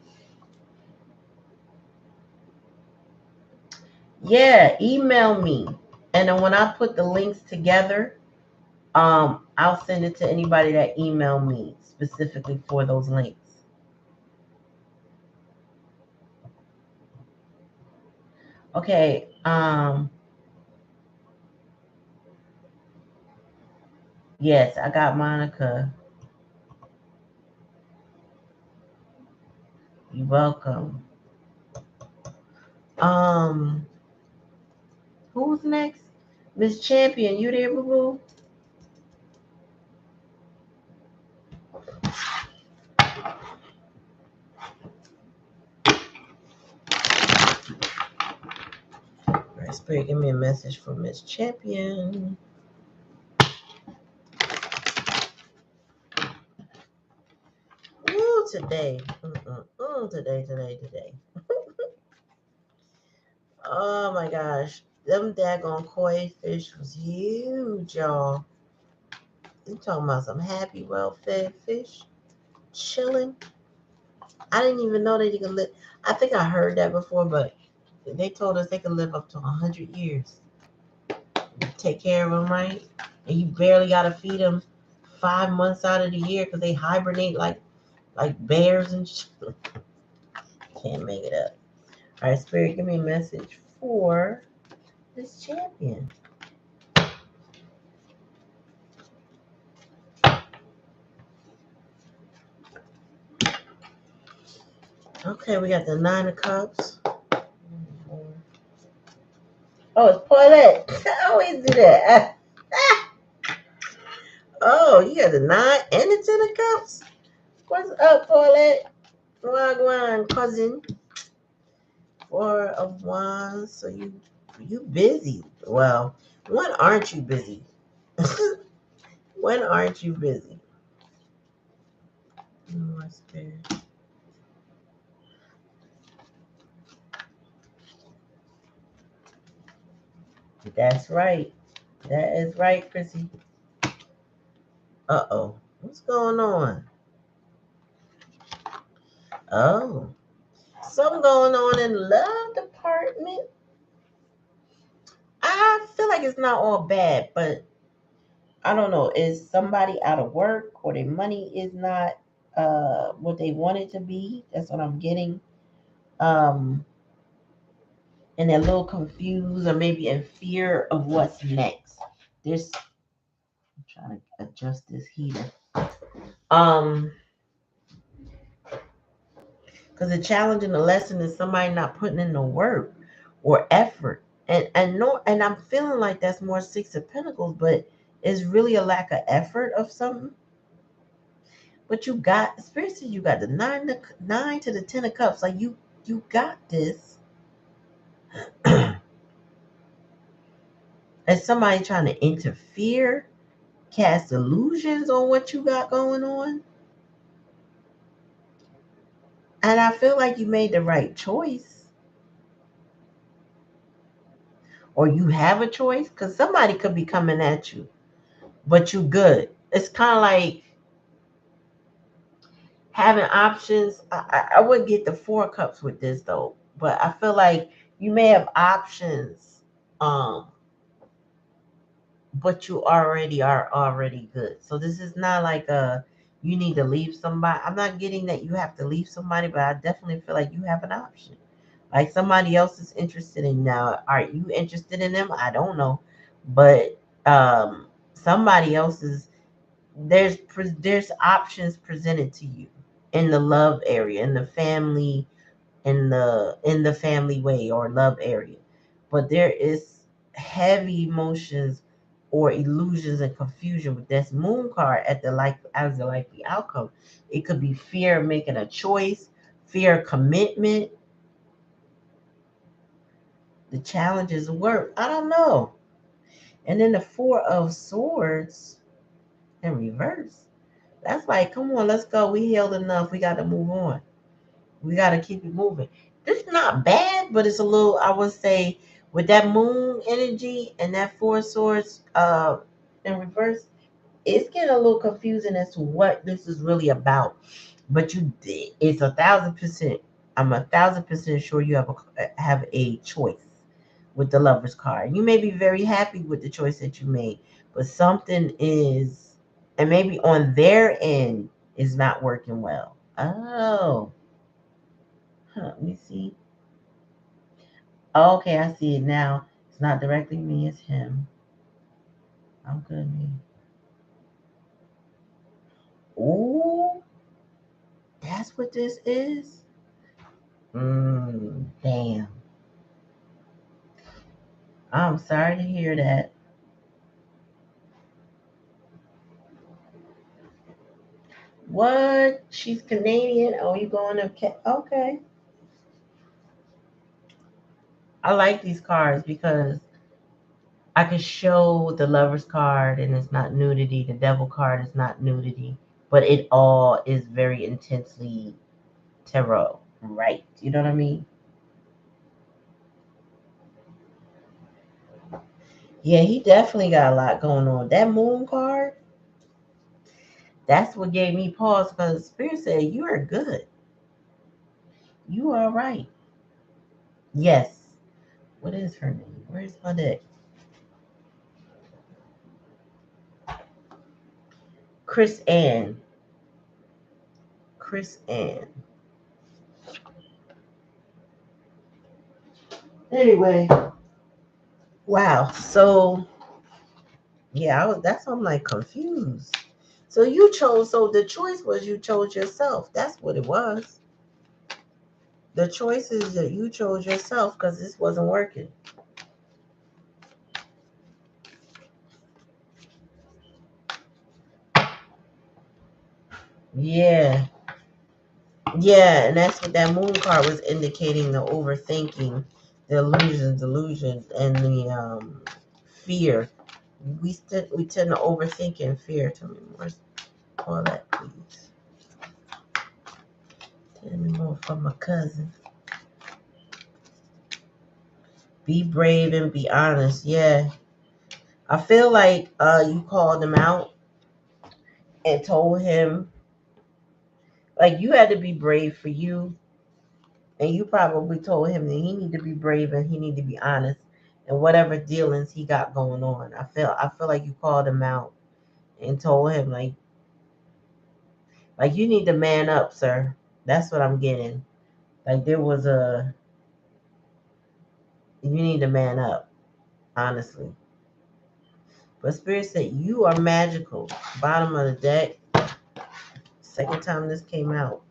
Yeah, email me. And then when I put the links together, I'll send it to anybody that email me specifically for those links. Okay, yes, I got Monica. You're welcome. Um, who's next? Miss Champion, you there, boo boo? All right, Spirit, give me a message from Miss Champion. Ooh, today. Today. Oh my gosh. Them daggone koi fish was huge, y'all. You talking about some happy, well-fed fish? Chilling. I didn't even know that you could live. I think I heard that before, but they told us they could live up to 100 years. Take care of them right. And you barely got to feed them 5 months out of the year because they hibernate like bears and shit. Can't make it up. All right, Spirit, give me a message for this champion. Okay, we got the Nine of Cups. Oh, it's Paulette. I always do that. Oh, you got the 9 and the 10 of Cups. What's up, Paulette? Wagwan, cousin. 4 of Wands. So you busy. Well, when aren't you busy? When aren't you busy? More Spirit. That's right. That is right, Chrissy. Uh-oh. What's going on? Oh. Something going on in the love department. I feel like it's not all bad, but I don't know. Is somebody out of work or their money is not what they want it to be? That's what I'm getting. Um, and they're a little confused or maybe in fear of what's next. There's I'm trying to adjust this heater. Um, because the challenge and the lesson is somebody not putting in the work or effort. And I'm feeling like that's more Six of Pentacles, but it's really a lack of effort of something. But you got spiritually, you got the nine to the 10 of Cups. Like you got this. And somebody trying to interfere, cast illusions on what you got going on. And I feel like you made the right choice. Or you have a choice. Because somebody could be coming at you. But you good. It's kind of like having options. I wouldn't get the 4 of Cups with this though. But I feel like you may have options. But you already are already good. So this is not like you need to leave somebody. I'm not getting that you have to leave somebody, but I definitely feel like you have an option. Like somebody else is interested in now. Are you interested in them? I don't know. But somebody else is there's options presented to you in the love area, in the family, in the family way or love area. But there is heavy emotions or illusions and confusion with this moon card at the like as the likely outcome. It could be fear of making a choice, fear of commitment, the challenges of work. I don't know. And then the 4 of Swords in reverse. That's like, come on, let's go. We healed enough. We got to move on. We got to keep it moving. It's not bad, but it's a little, I would say, With that moon energy and that four of swords in reverse, it's getting a little confusing as to what this is really about. But it's 1,000%. I'm 1,000% sure you have a choice with the Lover's card. You may be very happy with the choice that you made, but something is, and maybe on their end, is not working well. Oh, let me see. Okay, I see it now. It's not directly me, it's him. I'm good, me. Ooh, that's what this is? Damn. I'm sorry to hear that. What? She's Canadian? Oh, you going to... Okay. I like these cards because I can show the Lover's card and it's not nudity. The Devil card is not nudity. But it all is very intensely tarot. Right. You know what I mean? Yeah, he definitely got a lot going on. That Moon card, that's what gave me pause because Spirit said, you are good. You are right. Yes. What is her name? Where's my deck? Chris Ann. Chris Ann. Anyway, wow. So yeah, that's why I'm like confused. So you chose. So the choice was you chose yourself. That's what it was. The choice is that you chose yourself because this wasn't working. Yeah. Yeah, and that's what that moon card was indicating, the overthinking, the delusions, and the fear. We tend to overthink and fear. Tell me more. All that, please. Tell me more from my cousin. Be brave and be honest. Yeah. I feel like you called him out and told him, like, you had to be brave for you, and you probably told him that he need to be brave and he need to be honest and whatever dealings he got going on. I feel like you called him out and told him like you need to man up, sir. That's what I'm getting. Like there was a you need to man up, honestly. But Spirit said you are magical. Bottom of the deck. Second time this came out.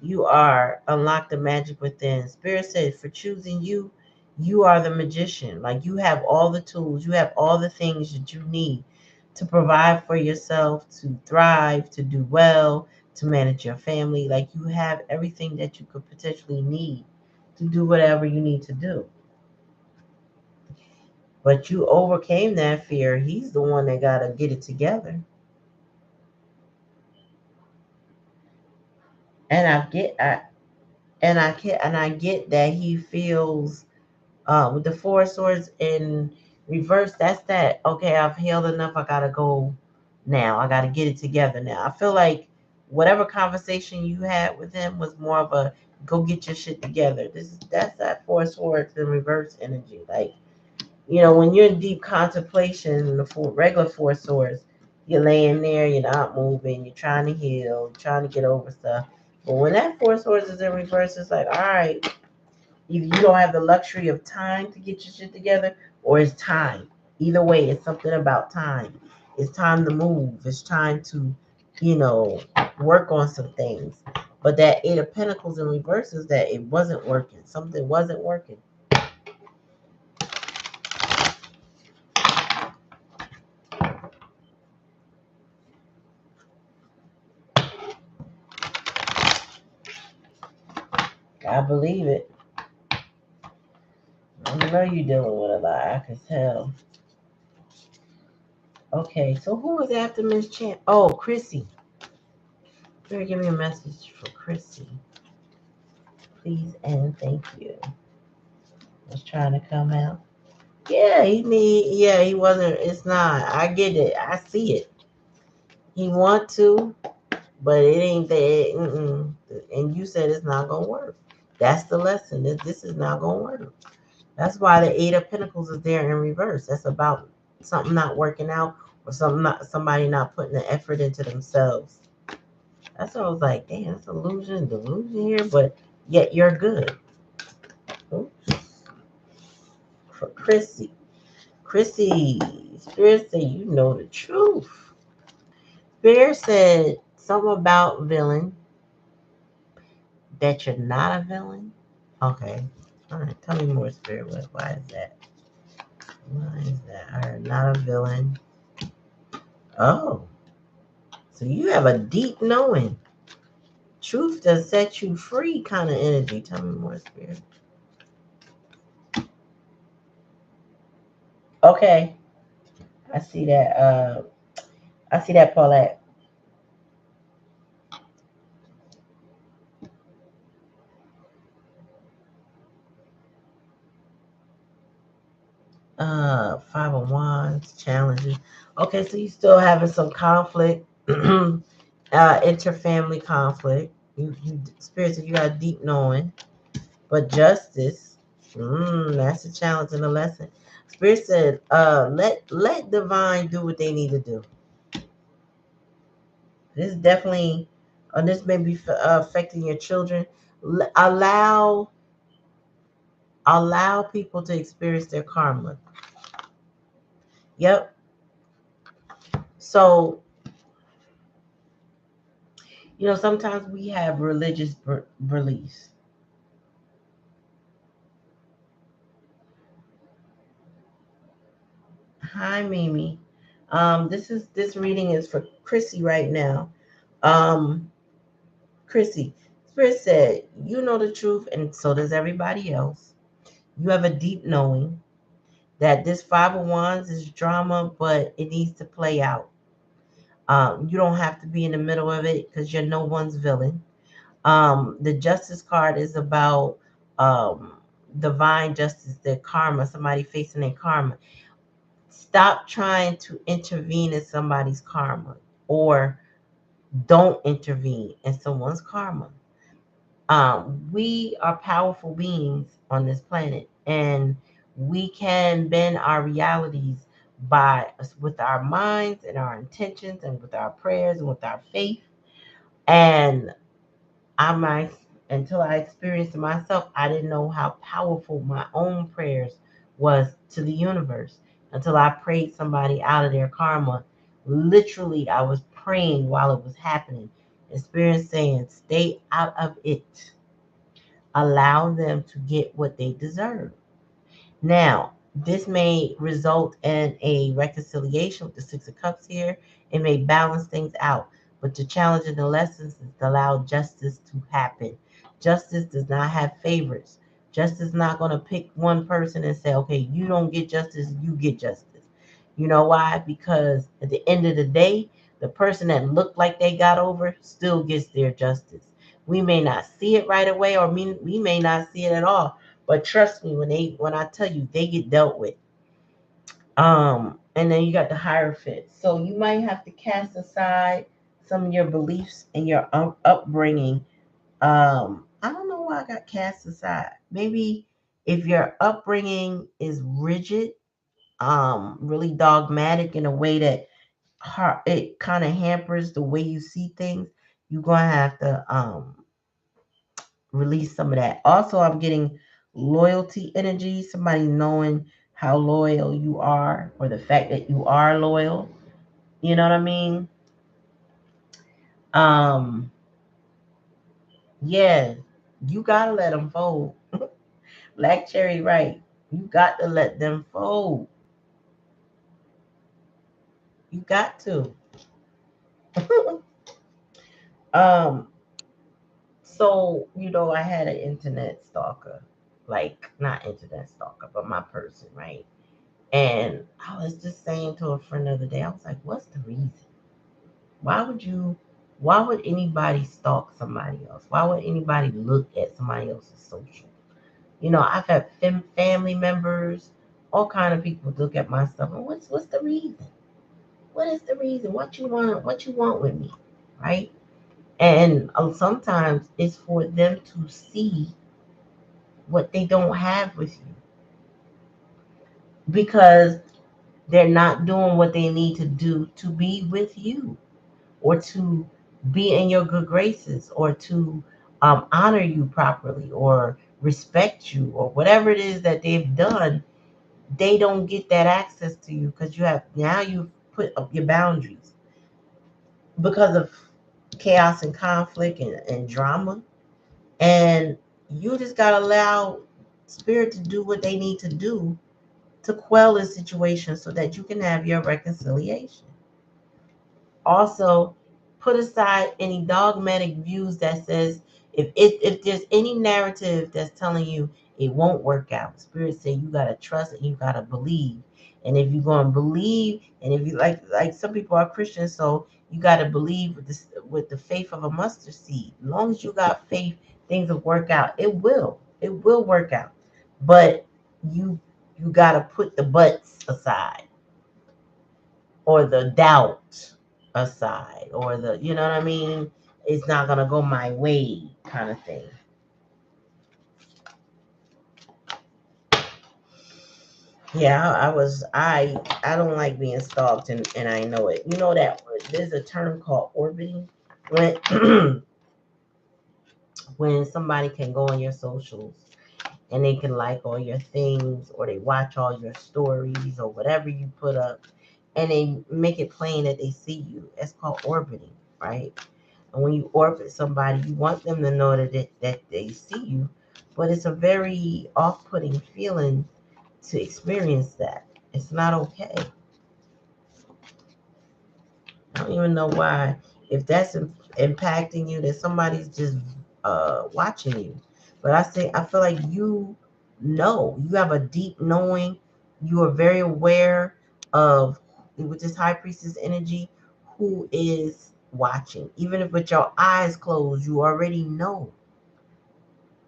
You are unlock the magic within. Spirit said for choosing you, you are the magician. Like you have all the tools, you have all the things that you need to provide for yourself, to thrive, to do well, to manage your family. Like you have everything that you could potentially need to do whatever you need to do. But you overcame that fear. He's the one that got to get it together. And I get that he feels with the four of swords in reverse. That's that. Okay, I've healed enough. I gotta go now. I gotta get it together now. I feel like whatever conversation you had with him was more of a go get your shit together. That's that four of swords in reverse energy. Like when you're in deep contemplation, the regular four of swords, you're laying there, you're not moving, you're trying to heal, you're trying to get over stuff. But when that four of swords is in reverse, it's like, all right, either you don't have the luxury of time to get your shit together, or it's time. Either way, it's something about time. It's time to move. It's time to, work on some things. But that Eight of Pentacles in reverse is that it wasn't working. Something wasn't working. I believe it. I know you're dealing with a lot. I can tell. Okay, so who was after Miss Chan? Oh, Chrissy. Better give me a message for Chrissy, please and thank you. was trying to come out. Yeah, he wasn't, it's not. I get it. I see it. He want to, but it ain't that. And you said it's not gonna work. That's the lesson. This is not gonna work. That's why the Eight of Pentacles is there in reverse. That's about something not working out or somebody not putting the effort into themselves. That's what I was like, damn, it's illusion, delusion here, but yet you're good. Oops. For Chrissy. Chrissy, Spirit said you know the truth. Spirit said something about villain, that you're not a villain. Okay. All right. Tell me more, Spirit. Why is that? Why is that? I heard not a villain. Oh. So you have a deep knowing. Truth does set you free kind of energy. Tell me more, Spirit. Okay. I see that. I see that, Paulette. Five of Wands, challenges. Okay, so you still having some conflict, interfamily conflict. You spirits, you got deep knowing, but justice. That's a challenge and a lesson. Spirit said, let divine do what they need to do. This is definitely, this may be affecting your children. Allow people to experience their karma. Yep. So sometimes we have religious beliefs. Hi, Mimi. This reading is for Chrissy right now. Um, Chrissy, Spirit said, you know the truth, and so does everybody else. You have a deep knowing that this Five of Wands is drama, but it needs to play out. You don't have to be in the middle of it because you're no one's villain. The Justice card is about um, divine justice, their karma, somebody facing their karma. Stop trying to intervene in somebody's karma, or don't intervene in someone's karma. We are powerful beings on this planet, and we can bend our realities by with our minds and our intentions and with our prayers and with our faith. And I might, until I experienced it myself, I didn't know how powerful my own prayers was to the universe until I prayed somebody out of their karma. Literally, I was praying while it was happening. And Spirit saying, stay out of it. Allow them to get what they deserve. Now, this may result in a reconciliation with the Six of Cups here. It may balance things out. But the challenge and the lessons is to allow justice to happen. Justice does not have favorites. Justice is not going to pick one person and say, okay, you don't get justice, you get justice. You know why? Because at the end of the day, the person that looked like they got over still gets their justice. We may not see it right away, or we may not see it at all, but trust me, when I tell you, they get dealt with. And then you got the Hierophant. So you might have to cast aside some of your beliefs and your upbringing. I don't know why I got cast aside. Maybe if your upbringing is rigid, really dogmatic in a way that it kind of hampers the way you see things, you're gonna have to release some of that. Also, I'm getting loyalty energy, somebody knowing how loyal you are, or the fact that you are loyal. You know what I mean? Um, yeah, you gotta let them fold. Black Cherry, right? You got to let them fold. You got to. um, so I had an internet stalker, like not internet stalker, but my person, right? And I was just saying to a friend the other day, I was like, what's the reason? Why would why would anybody stalk somebody else? Why would anybody look at somebody else's social? You know, I've had family members, all kind of people look at my stuff and what's the reason? What is the reason? What you want? What you want with me, right? And sometimes it's for them to see what they don't have with you because they're not doing what they need to do to be with you or to be in your good graces or to honor you properly or respect you or whatever it is that they've done. They don't get that access to you because you've put up your boundaries because of chaos and conflict and drama. And you just got to allow spirit to do what they need to do to quell the situation so that you can have your reconciliation. Also, put aside any dogmatic views that says if there's any narrative that's telling you it won't work out, spirit say you gotta trust and you gotta believe. And if you're gonna believe, and if you like some people are Christians, so you gotta believe with the faith of a mustard seed. As long as you got faith, things will work out. It will work out. But you you gotta put the buts aside or the doubt aside or the you know what I mean, it's not gonna go my way kind of thing. Yeah, I don't like being stalked and I know it. You know that there's a term called orbiting when when somebody can go on your socials and they can like all your things or they watch all your stories or whatever you put up and they make it plain that they see you. It's called orbiting, right? And when you orbit somebody, you want them to know that they see you, but it's a very off-putting feeling to experience that. It's not okay. I don't even know why. If that's impacting you, that somebody's just watching you. But I feel like you have a deep knowing. You are very aware of with this high priestess energy who is watching. Even if with your eyes closed, you already know.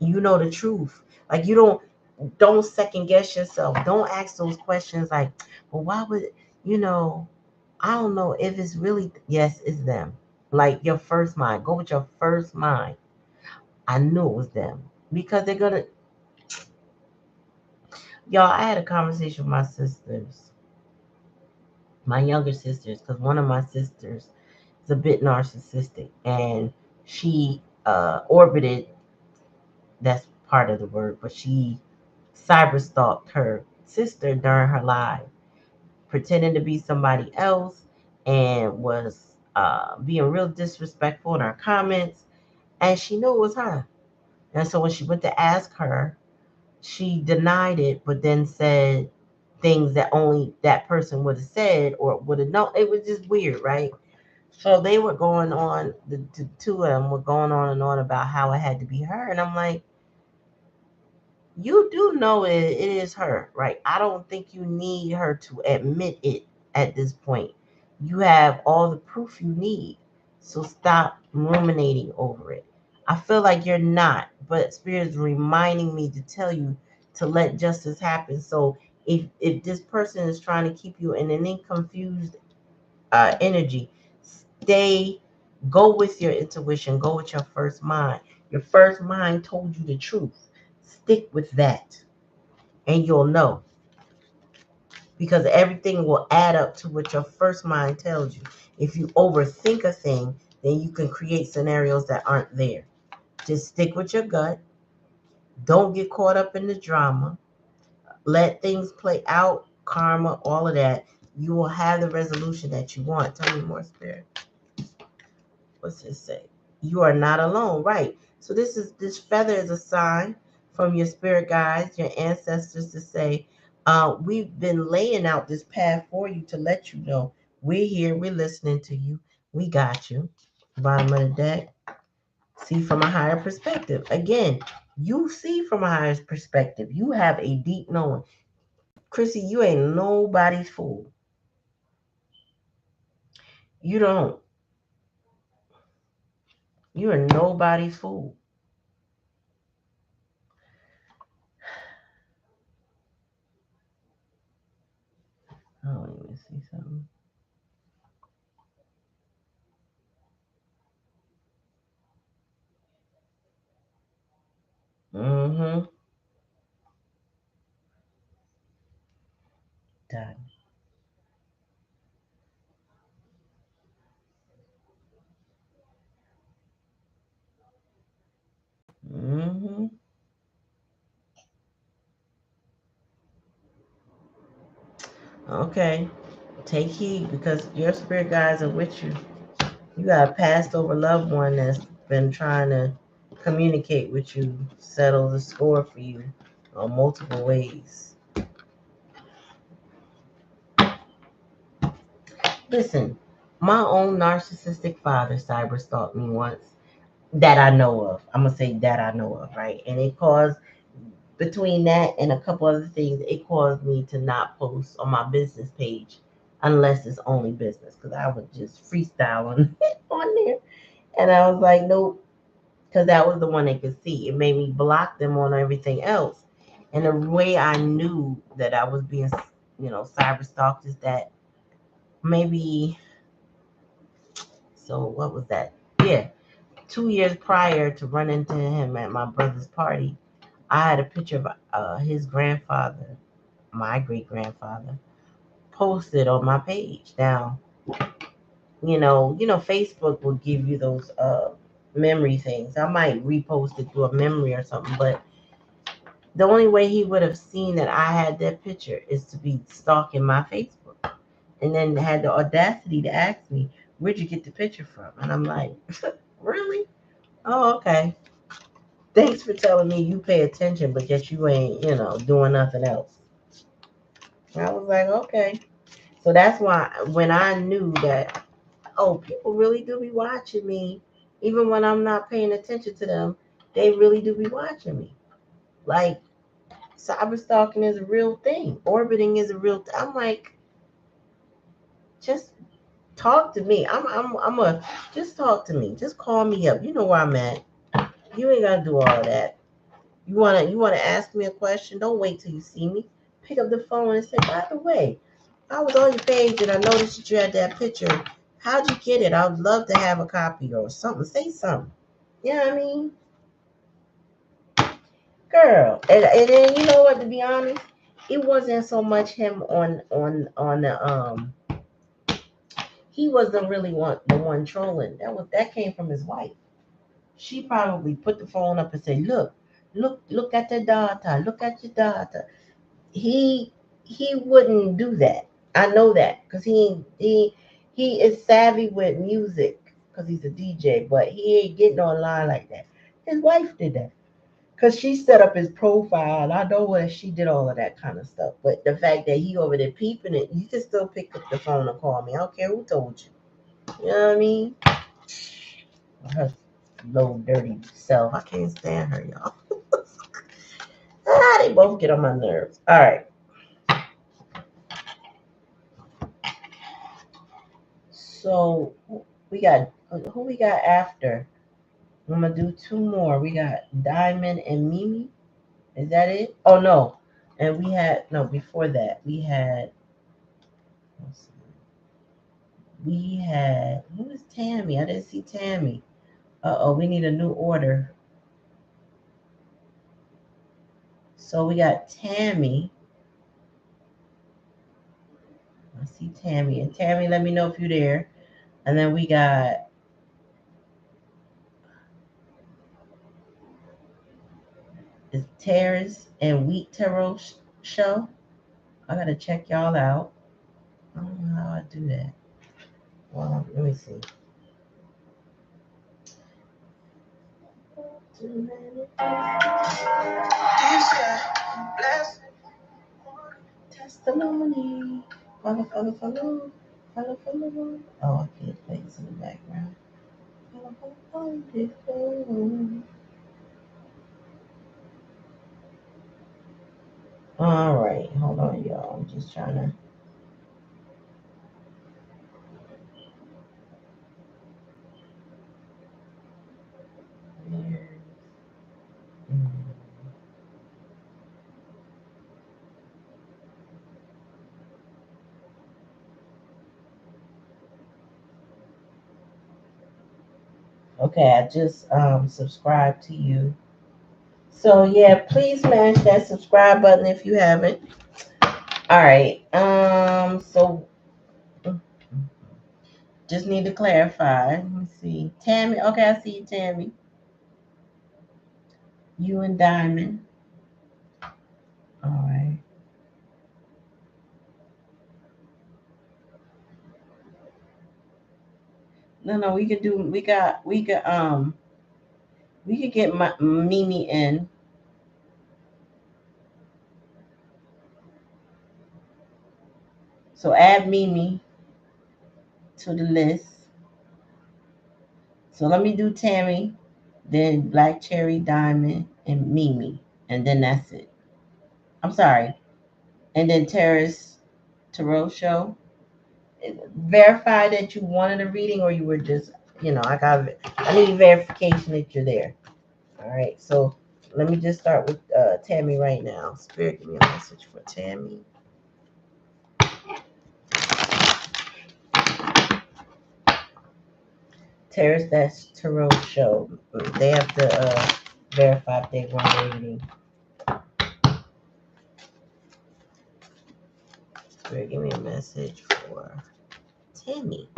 You know the truth. Like you don't second guess yourself. Don't ask those questions like, well, why would you know? I don't know if it's really yes, it's them. Like your first mind. Go with your first mind. I knew it was them. Because they're gonna y'all, I had a conversation with my sisters, my younger sisters, because one of my sisters is a bit narcissistic and she orbited, that's part of the word, but she cyber stalked her sister during her life, pretending to be somebody else and was being real disrespectful in her comments. And she knew it was her. And so when she went to ask her, she denied it, but then said things that only that person would have said or would have known. It was just weird, right? So they were going on, the two of them were going on and on about how it had to be her. And I'm like, you do know it is her, right? I don't think you need her to admit it at this point. You have all the proof you need. So stop ruminating over it. I feel like you're not, but Spirit's reminding me to tell you to let justice happen. So if this person is trying to keep you in an confused energy, stay, go with your intuition, go with your first mind. Your first mind told you the truth. Stick with that and you'll know because everything will add up to what your first mind tells you. If you overthink a thing, then you can create scenarios that aren't there. Just stick with your gut. Don't get caught up in the drama. Let things play out, karma, all of that. You will have the resolution that you want. Tell me more, Spirit. What's this say? You are not alone, right? So this feather is a sign from your spirit guides, your ancestors to say, we've been laying out this path for you to let you know we're here, we're listening to you, we got you. Bottom of the deck, see from a higher perspective. Again, you see from a higher perspective. You have a deep knowing. Chrissy, you ain't nobody's fool. You don't. You are nobody's fool. Done. Mm-hmm. Okay. Take heed because your spirit guides are with you. You got a passed over loved one that's been trying to communicate with you, settle the score for you on multiple ways. Listen, my own narcissistic father cyber stalked me once that I know of. I'm gonna say that I know of, right? And it caused between that and a couple other things, it caused me to not post on my business page unless it's only business because I would just freestyle on there. And I was like, nope, because that was the one they could see. It made me block them on everything else. And the way I knew that I was being, cyber stalked is that maybe, so what was that? Yeah, 2 years prior to run into him at my brother's party, I had a picture of his grandfather, my great grandfather, posted on my page. Now, Facebook will give you those memory things. I might repost it through a memory or something, but the only way he would have seen that I had that picture is to be stalking my Facebook. And then had the audacity to ask me, where'd you get the picture from? And I'm like, really? Oh, okay. Thanks for telling me you pay attention, but yet you ain't, doing nothing else. And I was like, okay. So that's why when I knew that, oh, people really do be watching me, even when I'm not paying attention to them, they really do be watching me. Like, cyber stalking is a real thing. Orbiting is a real thing. I'm like, just talk to me. Just talk to me. Just call me up. You know where I'm at. You ain't gotta do all of that. You wanna ask me a question? Don't wait till you see me. Pick up the phone and say, by the way, I was on your page and I noticed that you had that picture. How'd you get it? I would love to have a copy or something. Say something. You know what I mean? Girl. And then you know what, to be honest, it wasn't so much him on the he wasn't really the one trolling. That came from his wife. She probably put the phone up and said, look at the daughter, look at your daughter. He wouldn't do that. I know that because he is savvy with music because he's a DJ, but he ain't getting online like that. His wife did that because she set up his profile. And I know that she did all of that kind of stuff. But the fact that he over there peeping it, you can still pick up the phone and call me. I don't care who told you. You know what I mean? Her low dirty self. I can't stand her, y'all. They both get on my nerves. All right. So who we got after? I'm gonna do two more. We got Diamond and Mimi. Is that it? Oh no. And we had no before that. Let's see, we had who was Tammy? I didn't see Tammy. Uh-oh, we need a new order. So we got Tammy. I see Tammy. And Tammy, let me know if you're there. And then we got the Taurus and Wheat Tarot show. I gotta check y'all out. I don't know how I do that. Well, let me see. Testimony. Follow, follow, follow. Follow, follow. Oh, I can't play this in the background. Follow, follow, follow. All right, hold on, y'all. I'm just trying to. Okay, I just subscribed to you. So yeah, please smash that subscribe button if you haven't. All right. So just need to clarify. Let me see. Tammy. Okay, I see you, Tammy. You and Diamond. All right. No, we could do. We could get Mimi in. So add Mimi to the list. So let me do Tammy, then Black Cherry, Diamond, and Mimi, and then that's it. I'm sorry. And then Terrace Tarot Show. Verify that you wanted a reading, or you were just, I need verification that you're there. All right. So let me just start with Tammy right now. Spirit, give me a message for Tammy. Terrace, that's Tarot Show. They have to verify if they want a reading. Spirit, give me a message for Tammy.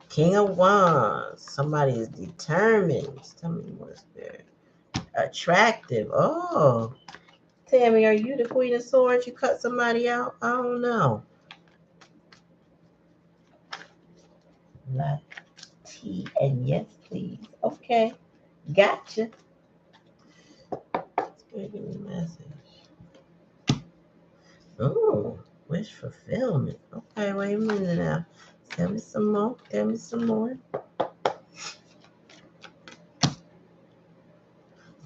King of Wands. Somebody is determined. Tell me more, Spirit. Attractive. Oh, Tammy, are you the Queen of Swords? You cut somebody out? I don't know. Tea and yes, please. Okay, gotcha. Spirit, give me a message. Oh, wish fulfillment. Okay, wait a minute now. Tell me some more. Tell me some more.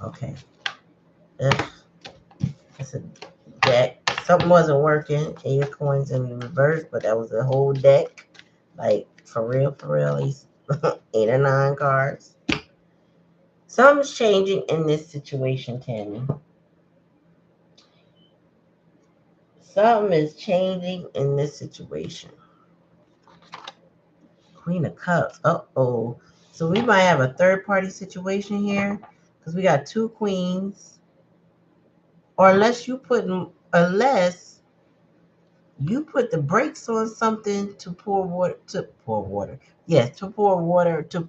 Okay. Ugh. It's a deck. Something wasn't working. 8 of coins in reverse, but that was the whole deck. Like, for real, these 8 or 9 cards. Something's changing in this situation, Tammy. Something is changing in this situation. Queen of Cups. Uh-oh. So we might have a third-party situation here because we got 2 queens. Or unless you put the brakes on something to pour water. Yes, to pour water to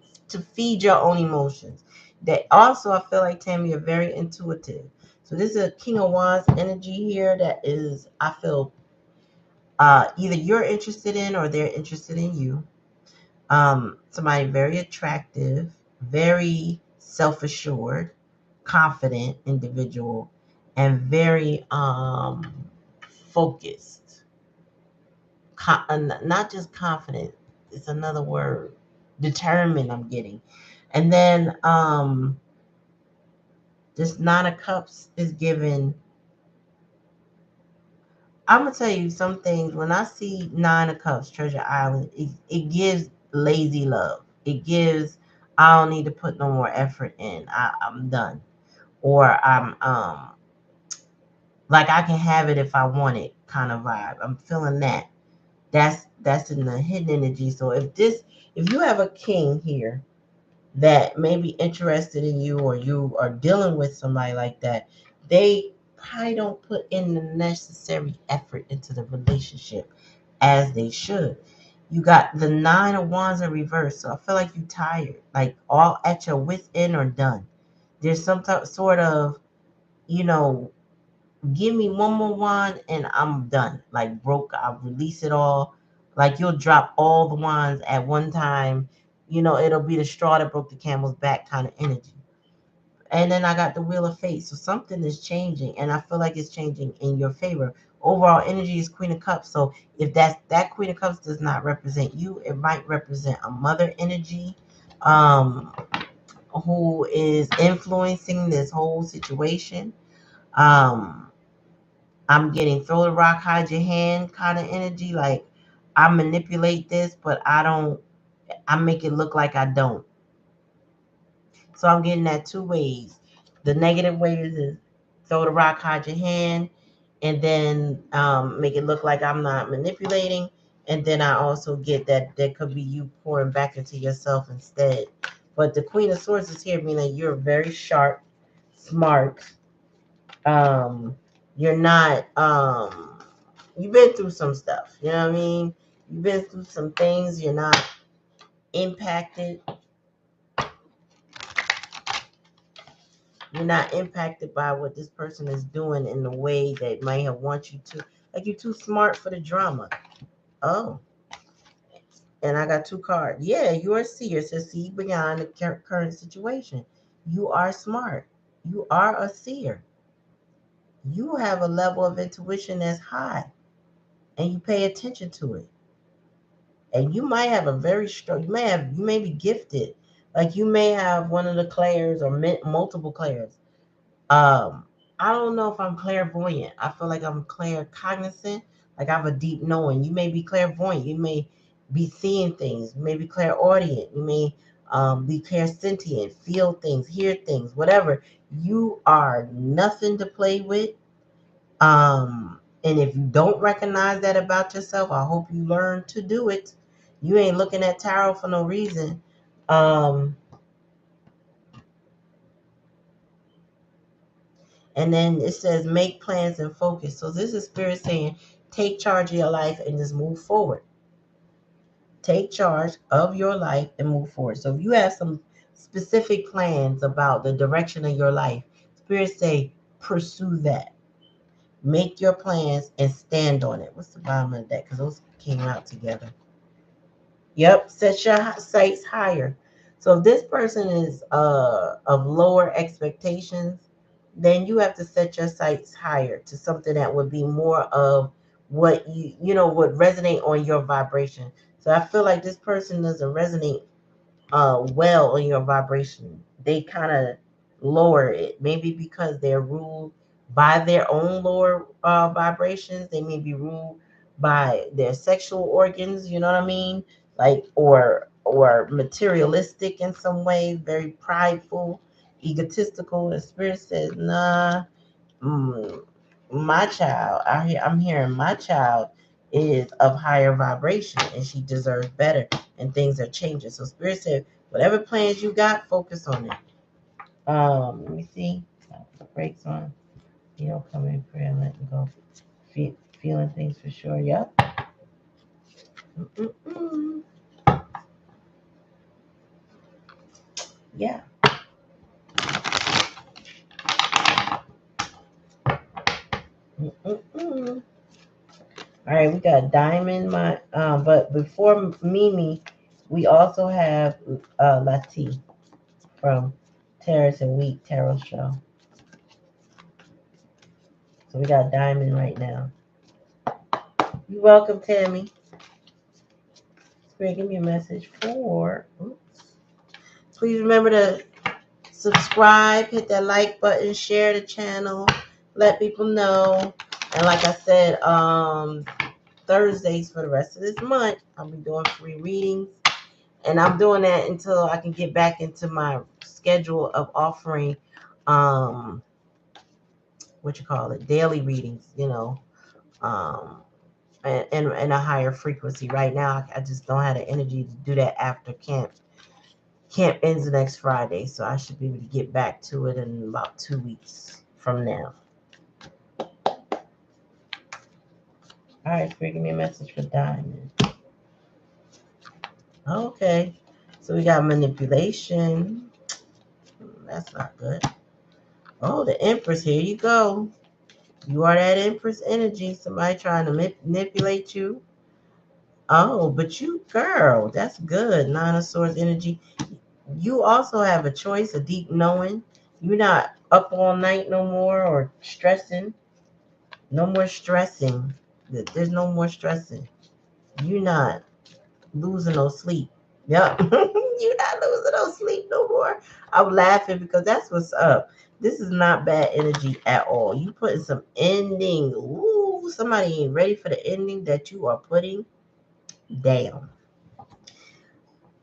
feed your own emotions. That also, I feel like, Tammy, you're very intuitive. So this is a King of Wands energy here that is, I feel, either you're interested in or they're interested in you. Somebody very attractive, very self-assured, confident individual, and very focused. Not just confident, it's another word. Determined, I'm getting. And then this 9 of Cups is given. I'm gonna tell you some things. When I see 9 of Cups, Treasure Island, it gives lazy love. It gives, I don't need to put no more effort in. I'm done. Or I'm like I can have it if I want it kind of vibe. I'm feeling that. That's in the hidden energy. So if you have a king here that may be interested in you, or you are dealing with somebody like that, they probably don't put in the necessary effort into the relationship as they should. You got the 9 of Wands in reverse, so I feel like you're tired, like all at your wits end or done. There's some sort of, you know, give me one more wand and I'm done. Like broke, I'll release it all. Like you'll drop all the wands at one time. It'll be the straw that broke the camel's back kind of energy. And then I got the Wheel of Fate. So something is changing, and I feel like it's changing in your favor. Overall energy is Queen of Cups. So if that Queen of Cups does not represent you, it might represent a mother energy, um, who is influencing this whole situation. Um, I'm getting throw the rock, hide your hand kind of energy. Like I manipulate this, but I make it look like I don't. So I'm getting that 2 ways. The negative ways is throw the rock, hide your hand, and then make it look like I'm not manipulating. And then I also get that there could be you pouring back into yourself instead. But the Queen of Swords is here, meaning you're very sharp, smart, You're not, you've been through some stuff, you know what I mean? You've been through some things. You're not impacted. You're not impacted by what this person is doing in the way that might have want you to. Like, you're too smart for the drama. Oh, and I got two cards. Yeah, you're a seer. So see beyond the current situation. You are smart. You are a seer. You have a level of intuition that's high, and you pay attention to it. And you might have a very strong. You may be gifted. Like, you may have one of the clairs or multiple clairs. Um, I don't know if I'm clairvoyant. I feel like I'm claircognizant. Like, I have a deep knowing. You may be clairvoyant. You may be seeing things. You may be clairaudient. You may be clairsentient, feel things, hear things, whatever. You are nothing to play with. And if you don't recognize that about yourself, I hope you learn to do it. You ain't looking at tarot for no reason. Um, And then it says make plans and focus. So this is spirit saying take charge of your life and just move forward. Take charge of your life and move forward. So if you have some specific plans about the direction of your life, spirit say pursue that. Make your plans and stand on it. What's the bottom of that? Because those came out together. Yep, set your sights higher. So if this person is of lower expectations, then you have to set your sights higher to something that would be more of what would resonate on your vibration. So I feel like this person doesn't resonate well on your vibration. They kind of lower it, maybe because they're ruled by their own lower vibrations. They may be ruled by their sexual organs, you know what I mean? Like, or materialistic in some way, very prideful, egotistical. The spirit says, nah, mm, my child, I'm hearing my child is of higher vibration and she deserves better, and things are changing. So spirit said, whatever plans you got, focus on it. Let me see. Brakes on. You don't come in prayer, letting go. Feeling things for sure. Yep. Mm-mm-mm. Yeah. Mm-mm-mm. All right, we got Diamond. But before Mimi, we also have Lati from Terrace and Wheat Tarot Show. So we got Diamond right now. You're welcome, Tammy. Spirit, give me a message for. Oops. Please remember to subscribe, hit that like button, share the channel, let people know. And like I said, Thursdays for the rest of this month, I'll be doing free readings. And I'm doing that until I can get back into my schedule of offering daily readings, and a higher frequency. Right now, I just don't have the energy to do that after camp. Camp ends next Friday, so I should be able to get back to it in about 2 weeks from now. All right, Spirit, give me a message for Diamond. Okay, so we got manipulation. That's not good. Oh, the Empress, here you go. You are that Empress energy. Somebody trying to manipulate you. Oh, but you, girl, that's good. Nine of Swords energy. You also have a choice, a deep knowing. You're not up all night no more or stressing. No more stressing. There's no more stressing. You're not losing no sleep. Yep. You're not losing no sleep no more. I'm laughing because that's what's up. This is not bad energy at all. You putting some ending. Ooh, somebody ain't ready for the ending that you are putting down.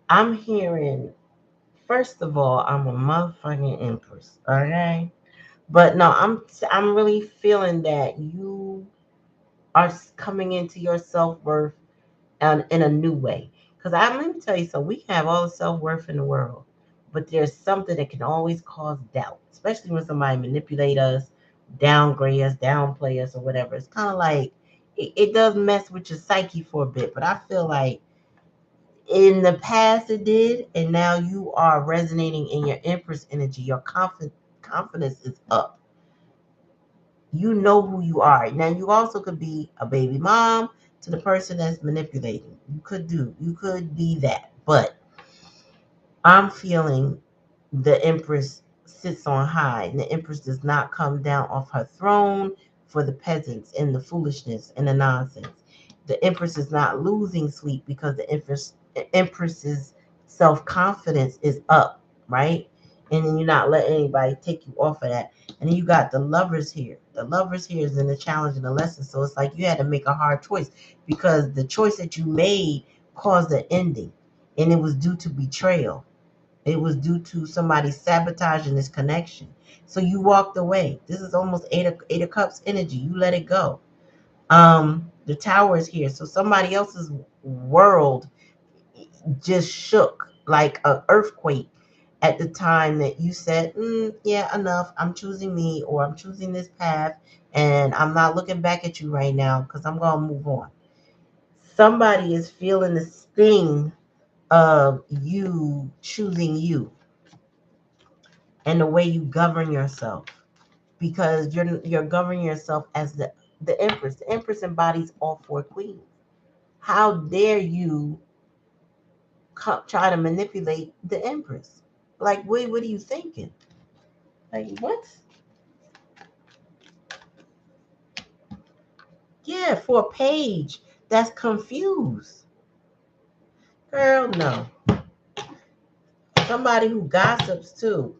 I'm hearing, first of all, I'm a motherfucking Empress. Okay. But no, I'm really feeling that you are coming into your self-worth in a new way. Because let me tell you something, we can have all the self-worth in the world, but there's something that can always cause doubt, especially when somebody manipulate us downgrade us, downplay us, or whatever. It's kind of like it does mess with your psyche for a bit, but I feel like in the past it did, and now you are resonating in your Empress energy. Your confidence is up. You know who you are. Now you also could be a baby mom to the person that's manipulating. You could be that. But I'm feeling the Empress sits on high, and the Empress does not come down off her throne for the peasants and the foolishness and the nonsense. The Empress is not losing sleep because the Empress's self-confidence is up, right? And then you're not letting anybody take you off of that. And then you got the lovers here. The lovers here is in the challenge and the lesson. So it's like you had to make a hard choice because the choice that you made caused an ending. And it was due to betrayal. It was due to somebody sabotaging this connection. So you walked away. This is almost eight of cups energy. You let it go. The tower is here. So somebody else's world just shook like an earthquake at the time that you said, yeah, enough. I'm choosing me, or I'm choosing this path, and I'm not looking back at you right now because I'm going to move on. Somebody is feeling the sting of you choosing you and the way you govern yourself, because you're governing yourself as the Empress. The Empress embodies all four queens. How dare you try to manipulate the Empress? Like, what are you thinking? Like, what? Yeah, for a page that's confused. Girl, no. Somebody who gossips too.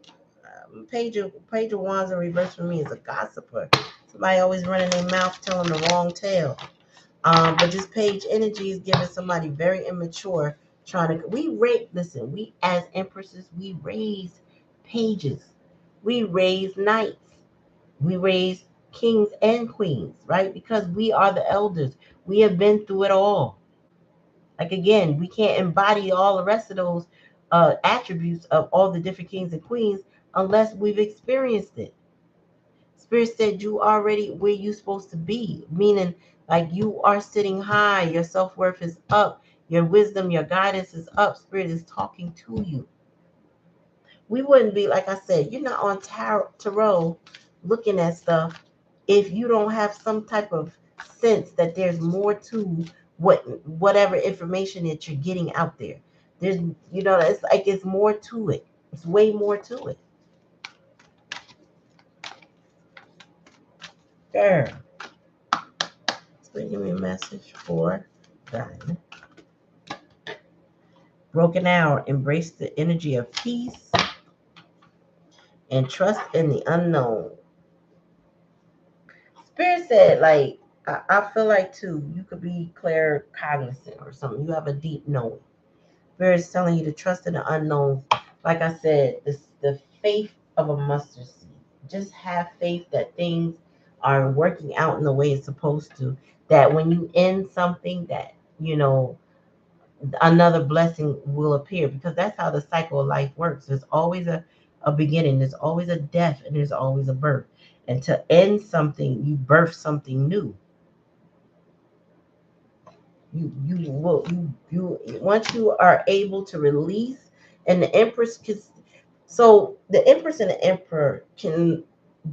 Page of Wands in reverse for me is a gossiper. Somebody always running their mouth telling the wrong tale. But this page energy is giving somebody very immature trying to. Listen, we as empresses, we raise pages. We raise knights. We raise kings and queens, right? Because we are the elders. We have been through it all. Like, again, we can't embody all the rest of those attributes of all the different kings and queens unless we've experienced it. Spirit said you already where you supposed to be, meaning like you are sitting high, your self-worth is up, your wisdom, your guidance is up. Spirit is talking to you. We wouldn't be, like I said, you're not on tarot looking at stuff if you don't have some type of sense that there's more to whatever information that you're getting out there. There's, it's like it's more to it. It's way more to it. Girl, give me a message for Diamond. Broken hour, embrace the energy of peace and trust in the unknown. Spirit said, like, I feel like too, you could be claircognizant or something. You have a deep knowing. Spirit is telling you to trust in the unknown. Like I said, it's the faith of a mustard seed. Just have faith that things are working out in the way it's supposed to. That when you end something, that another blessing will appear, because that's how the cycle of life works. There's always a beginning, there's always a death, and there's always a birth. And to end something, you birth something new. You will you once you are able to release, and the Empress so the Empress and the Emperor can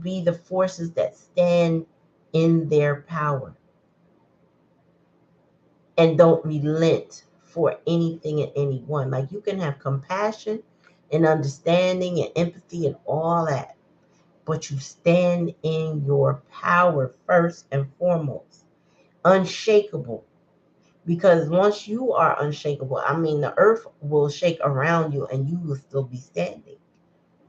be the forces that stand in their power and don't relent for anything and anyone. Like, you can have compassion and understanding and empathy and all that, but you stand in your power first and foremost, unshakable. Because once you are unshakable, I mean, the earth will shake around you and you will still be standing.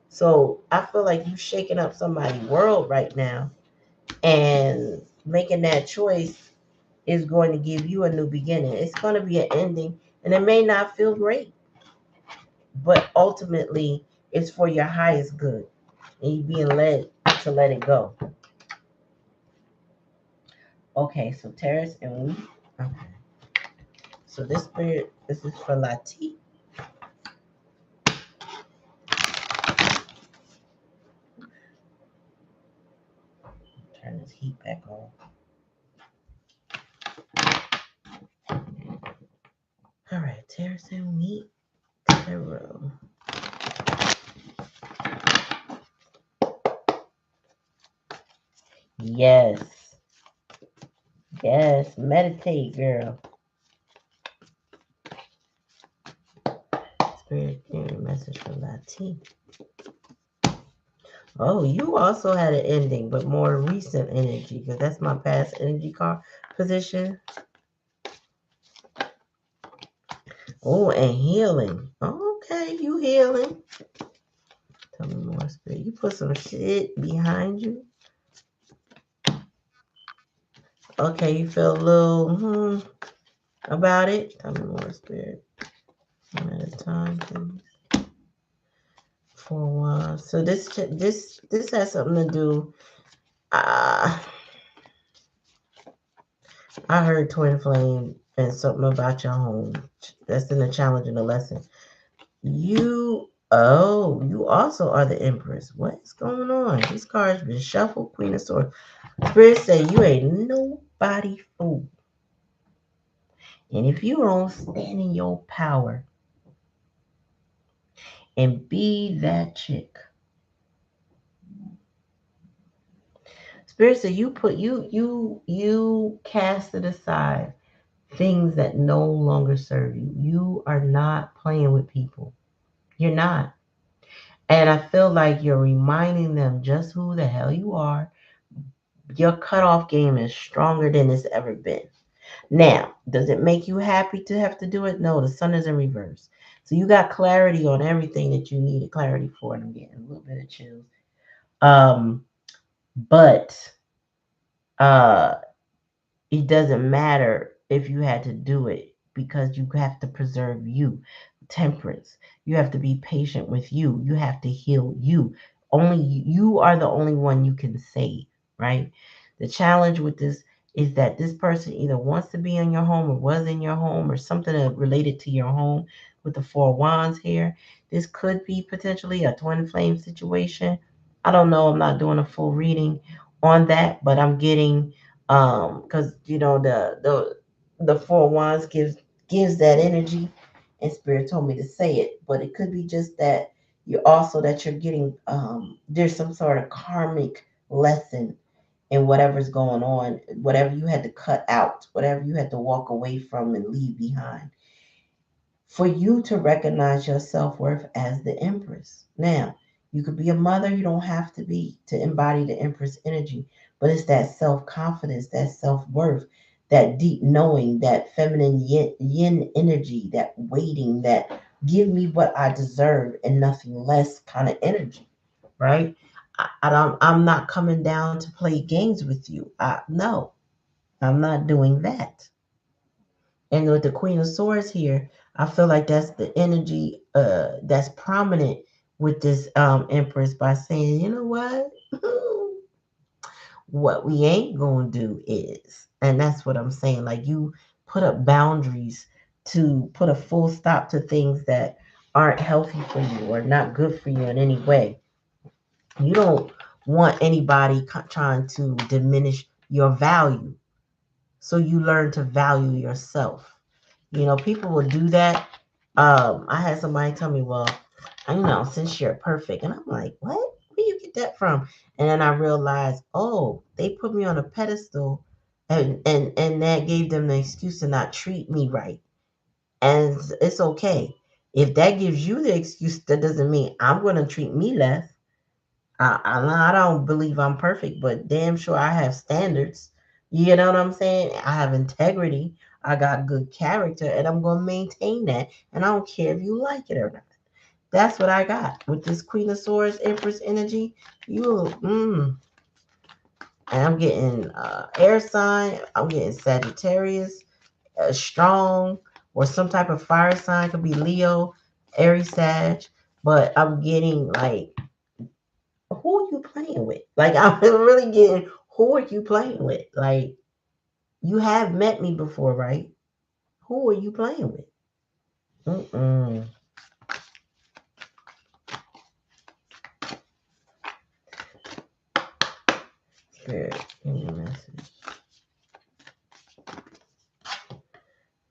So I feel like you shaking up somebody's world right now, and making that choice is going to give you a new beginning. It's going to be an ending, and it may not feel great, but ultimately it's for your highest good, and you're being led to let it go. Okay, so Taurus and we. Okay. So this is for Lati. heat back on. All right, Taurus and meet tarot. Yes. Yes. Meditate, girl. Spirit theory message from Latin. Oh, you also had an ending, but more recent energy, because that's my past energy card position. Oh, and healing. Okay, you healing. Tell me more, Spirit. You put some shit behind you. Okay, you feel a little about it. Tell me more, Spirit. One at a time, please. 4 Wands. So this has something to do. I heard twin flame and something about your home. That's in the challenge and the lesson. You also are the Empress. What is going on? This card's been shuffled. Queen of Swords. Spirit say you ain't nobody fool. And if you don't stand in your power and be that chick, Spirit said you cast it aside things that no longer serve you. You are not playing with people. You're not. And I feel like you're reminding them just who the hell you are. Your cutoff game is stronger than it's ever been. Now, does it make you happy to have to do it? No, the sun is in reverse. So you got clarity on everything that you needed clarity for. And I'm getting a little bit of chills. But it doesn't matter if you had to do it because you have to preserve you. Temperance. You have to be patient with you. You have to heal you. Only you are the only one you can save, right? The challenge with this is that this person either wants to be in your home or was in your home or something related to your home with the 4 wands here. This could be potentially a twin flame situation. I don't know. I'm not doing a full reading on that, but I'm getting because the 4 wands gives that energy, and spirit told me to say it, but it could be just that you're getting there's some sort of karmic lesson in whatever's going on, whatever you had to cut out, whatever you had to walk away from and leave behind, for you to recognize your self-worth as the Empress. Now, you could be a mother, you don't have to be to embody the Empress energy, but it's that self-confidence, that self-worth, that deep knowing, that feminine yin energy, that waiting, that give me what I deserve and nothing less kind of energy, right? I'm not coming down to play games with you. No, I'm not doing that. And with the Queen of Swords here, I feel like that's the energy that's prominent with this Empress by saying, you know what? What we ain't gonna do is, and that's what I'm saying. Like you put up boundaries to put a full stop to things that aren't healthy for you or not good for you in any way. You don't want anybody trying to diminish your value. So you learn to value yourself. People will do that. I had somebody tell me, well, since you're perfect. And I'm like, what? Where do you get that from? And then I realized, oh, they put me on a pedestal and that gave them the excuse to not treat me right. And it's okay. If that gives you the excuse, that doesn't mean I'm going to treat me less. I don't believe I'm perfect, but damn sure I have standards. You know what I'm saying? I have integrity. I got good character, and I'm going to maintain that. And I don't care if you like it or not. That's what I got with this Queen of Swords, Empress energy. And I'm getting air sign. I'm getting Sagittarius, strong, or some type of fire sign. Could be Leo, Aries, Sag. But I'm getting like, who are you playing with? Like, I'm really getting, who are you playing with? Like, you have met me before, right? Who are you playing with? Mm-mm. Spirit, give me a message.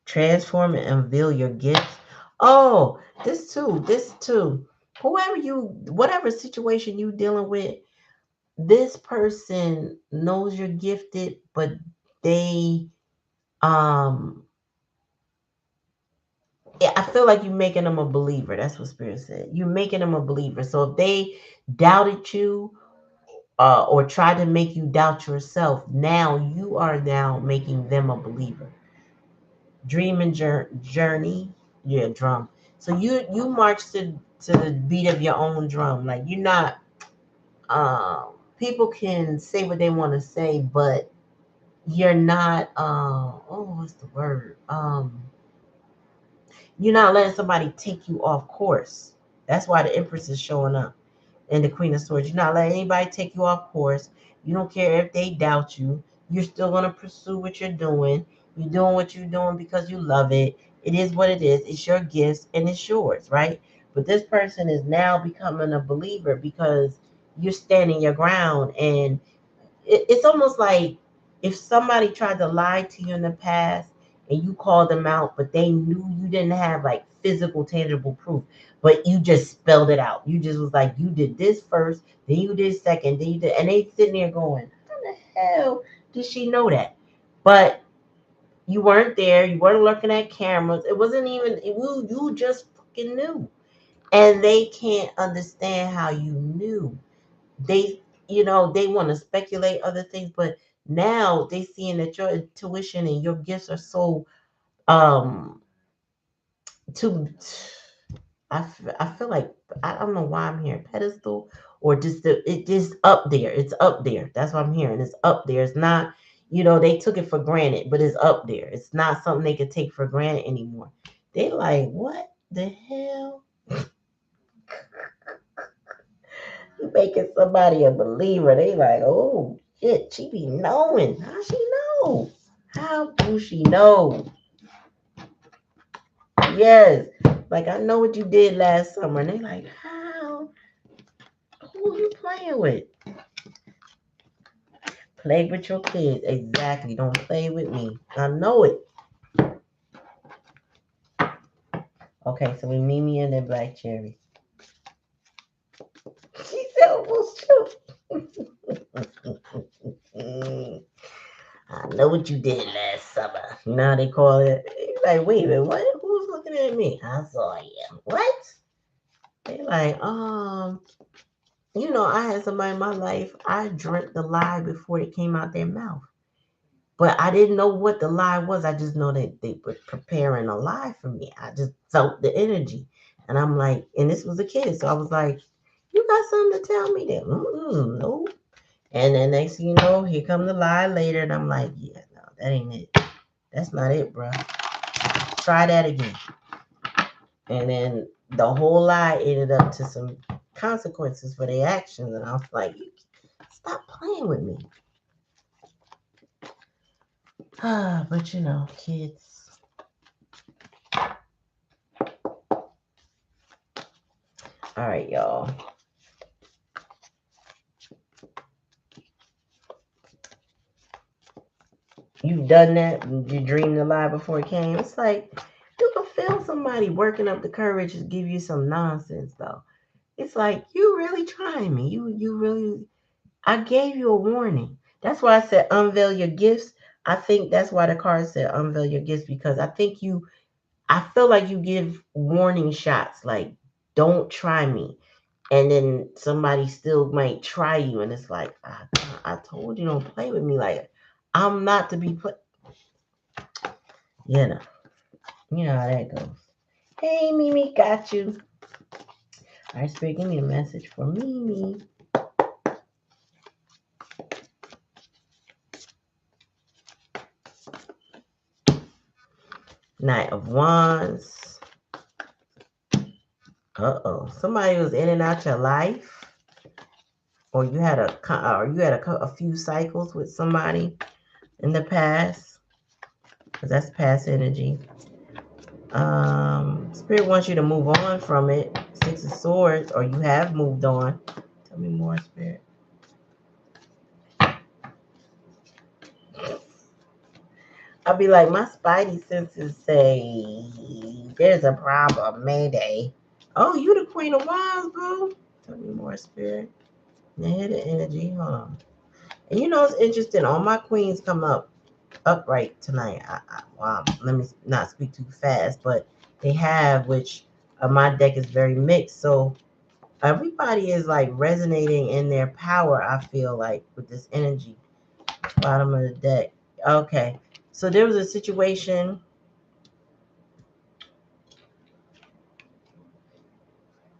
Transform and unveil your gifts. Oh, this too. Whatever situation you dealing with, this person knows you're gifted, but they, I feel like you're making them a believer. That's what Spirit said. You're making them a believer. So if they doubted you, or tried to make you doubt yourself, now you are now making them a believer. Dream and journey, yeah, drum. So you march to the beat of your own drum. Like you're not. People can say what they want to say, but you're not. What's the word? You're not letting somebody take you off course. That's why the Empress is showing up. And the Queen of Swords. You're not letting anybody take you off course. You don't care if they doubt you. You're still going to pursue what you're doing. You're doing what you're doing because you love it. It is what it is. It's your gifts and it's yours, right? But this person is now becoming a believer because you're standing your ground. And it's almost like if somebody tried to lie to you in the past and you called them out, but they knew you didn't have like physical, tangible proof, but you just spelled it out. You just was like, you did this first, then you did second, then you did, and they sitting there going, how the hell did she know that? But you weren't there. You weren't looking at cameras. It wasn't even, you just fucking knew. And they can't understand how you knew. They, they want to speculate other things, but now they seeing that your intuition and your gifts are so um too. I feel like I don't know why I'm hearing pedestal or just it just up there. It's up there. That's what I'm hearing. It's up there. It's not, they took it for granted, but it's up there. It's not something they could take for granted anymore. They like, what the hell? You making somebody a believer. They like, oh shit, she be knowing. How she know? How do she know? Yes. Like I know what you did last summer. And they like, how? Who you playing with? Play with your kids. Exactly. Don't play with me. I know it. Okay, so we meet me in that black cherry. She said almost true. I know what you did last summer. You know how they call it? He's like, wait a minute, what? Who's looking at me? I saw you. What? They like, I had somebody in my life, I drank the lie before it came out their mouth. But I didn't know what the lie was. I just know that they were preparing a lie for me. I just felt the energy. And I'm like, and this was a kid. So I was like, you got something to tell me that? No. And then next thing you know, here come the lie later. And I'm like, yeah, no, that ain't it. That's not it, bro. Try that again. And then the whole lie ended up to some consequences for their actions. And I was like, stop playing with me. But kids. All right, y'all. You've done that. You dreamed the lie before it came. It's like you can feel somebody working up the courage to give you some nonsense, though. It's like you really trying me. You really. I gave you a warning. That's why I said unveil your gifts. I think that's why the card said unveil your gifts because I feel like you give warning shots like don't try me. And then somebody still might try you and it's like I told you don't play with me like I'm not to be put. You know how that goes. Hey Mimi, got you. All right, Spirit, give me a message for Mimi. Knight of Wands. Somebody was in and out your life, or you had a few cycles with somebody in the past, because that's past energy. Spirit wants you to move on from it. Six of Swords, or you have moved on. Tell me more, Spirit. I'll be like, my spidey senses say there's a problem. Mayday. Oh, you the Queen of Wands, boo. Tell me more, Spirit. Head of energy. Hold on. And you know it's interesting. All my queens come up upright tonight. Let me not speak too fast, but they have, which my deck is very mixed. So everybody is like resonating in their power. I feel like with this energy. Bottom of the deck. Okay. So there was a situation.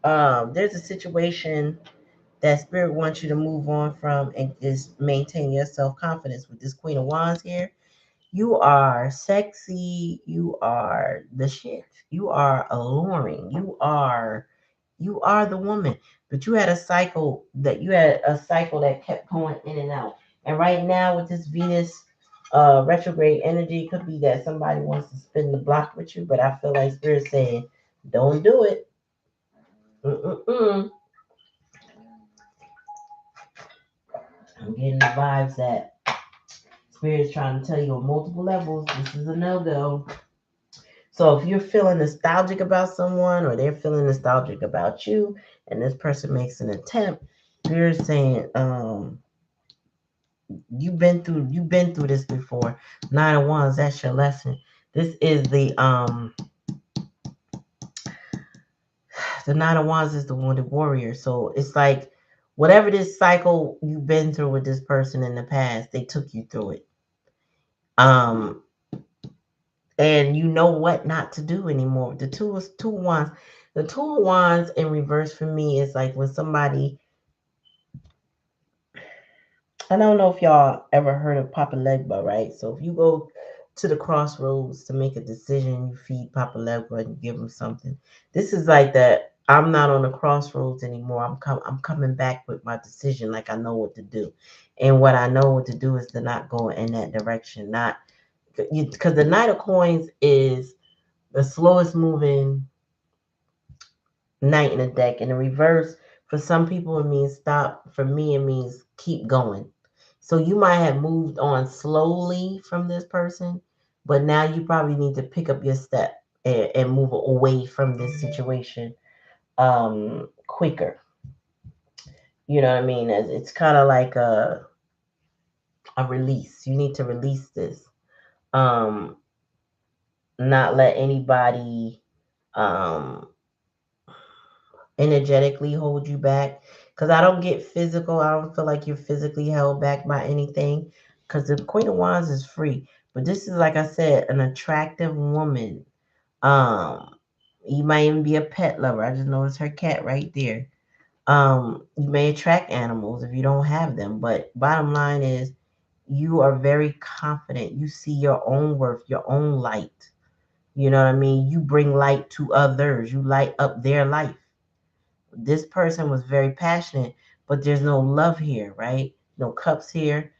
There's a situation that spirit wants you to move on from and just maintain your self-confidence with this Queen of Wands here. You are sexy. You are the shit. You are alluring. You are the woman. But you had a cycle that kept going in and out. And right now with this Venus retrograde energy, it could be that somebody wants to spin the block with you, but I feel like spirit saying, don't do it. Mm-mm-mm. I'm getting the vibes that spirit's trying to tell you on multiple levels, this is a no-go. So if you're feeling nostalgic about someone or they're feeling nostalgic about you and this person makes an attempt, you're saying, you've been through this before. Nine of Wands, that's your lesson. This is the Nine of Wands is the wounded warrior. So it's like whatever this cycle you've been through with this person in the past, they took you through it. Um and you know what not to do anymore. The two of wands. The two of wands in reverse for me is like when somebody, I don't know if y'all ever heard of Papa Legba, right? So if you go to the crossroads to make a decision, you feed Papa Legba and give him something. This is like that. I'm not on the crossroads anymore. I'm coming back with my decision, like I know what to do, and what I know what to do is to not go in that direction. Not because the Knight of Coins is the slowest moving knight in the deck. In the reverse, for some people, it means stop. For me, it means keep going. So you might have moved on slowly from this person, but now you probably need to pick up your step and move away from this situation quicker. You know what I mean? It's kind of like a release. You need to release this. Um, Not let anybody um energetically hold you back, because I don't get physical. I don't feel like you're physically held back by anything, because the Queen of Wands is free. But this is, like I said, an attractive woman. um you might even be a pet lover. I just noticed her cat right there. You may attract animals if you don't have them, but bottom line is you are very confident. You see your own worth, your own light. You know what I mean? You bring light to others. You light up their life. This person was very passionate, but there's no love here, right? No cups here.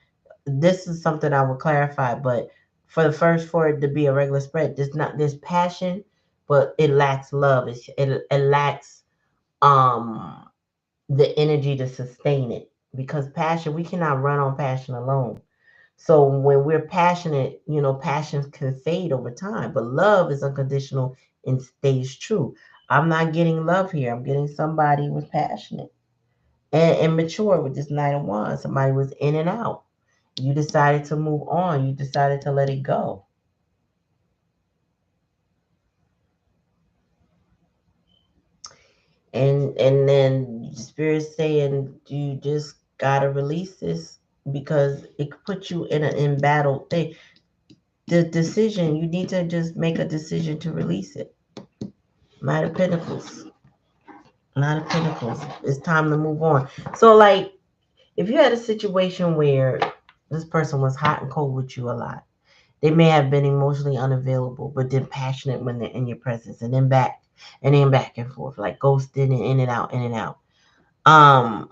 This is something I will clarify, but for it to be a regular spread, there's passion, but it lacks love. It lacks um the energy to sustain it, because passion, we cannot run on passion alone. So when we're passionate, passions can fade over time, but love is unconditional and stays true. I'm not getting love here. I'm getting somebody who's passionate and mature with this Knight of Wands. Somebody was in and out. You decided to move on. You decided to let it go. And then Spirit's saying you just gotta release this, because it could put you in an embattled thing. The decision, you need to just make a decision to release it. Knight of Pentacles. Knight of Pentacles. It's time to move on. So, like, if you had a situation where this person was hot and cold with you a lot, they may have been emotionally unavailable, but then passionate when they're in your presence, and then back and forth, like ghosting and in and out, in and out. Um,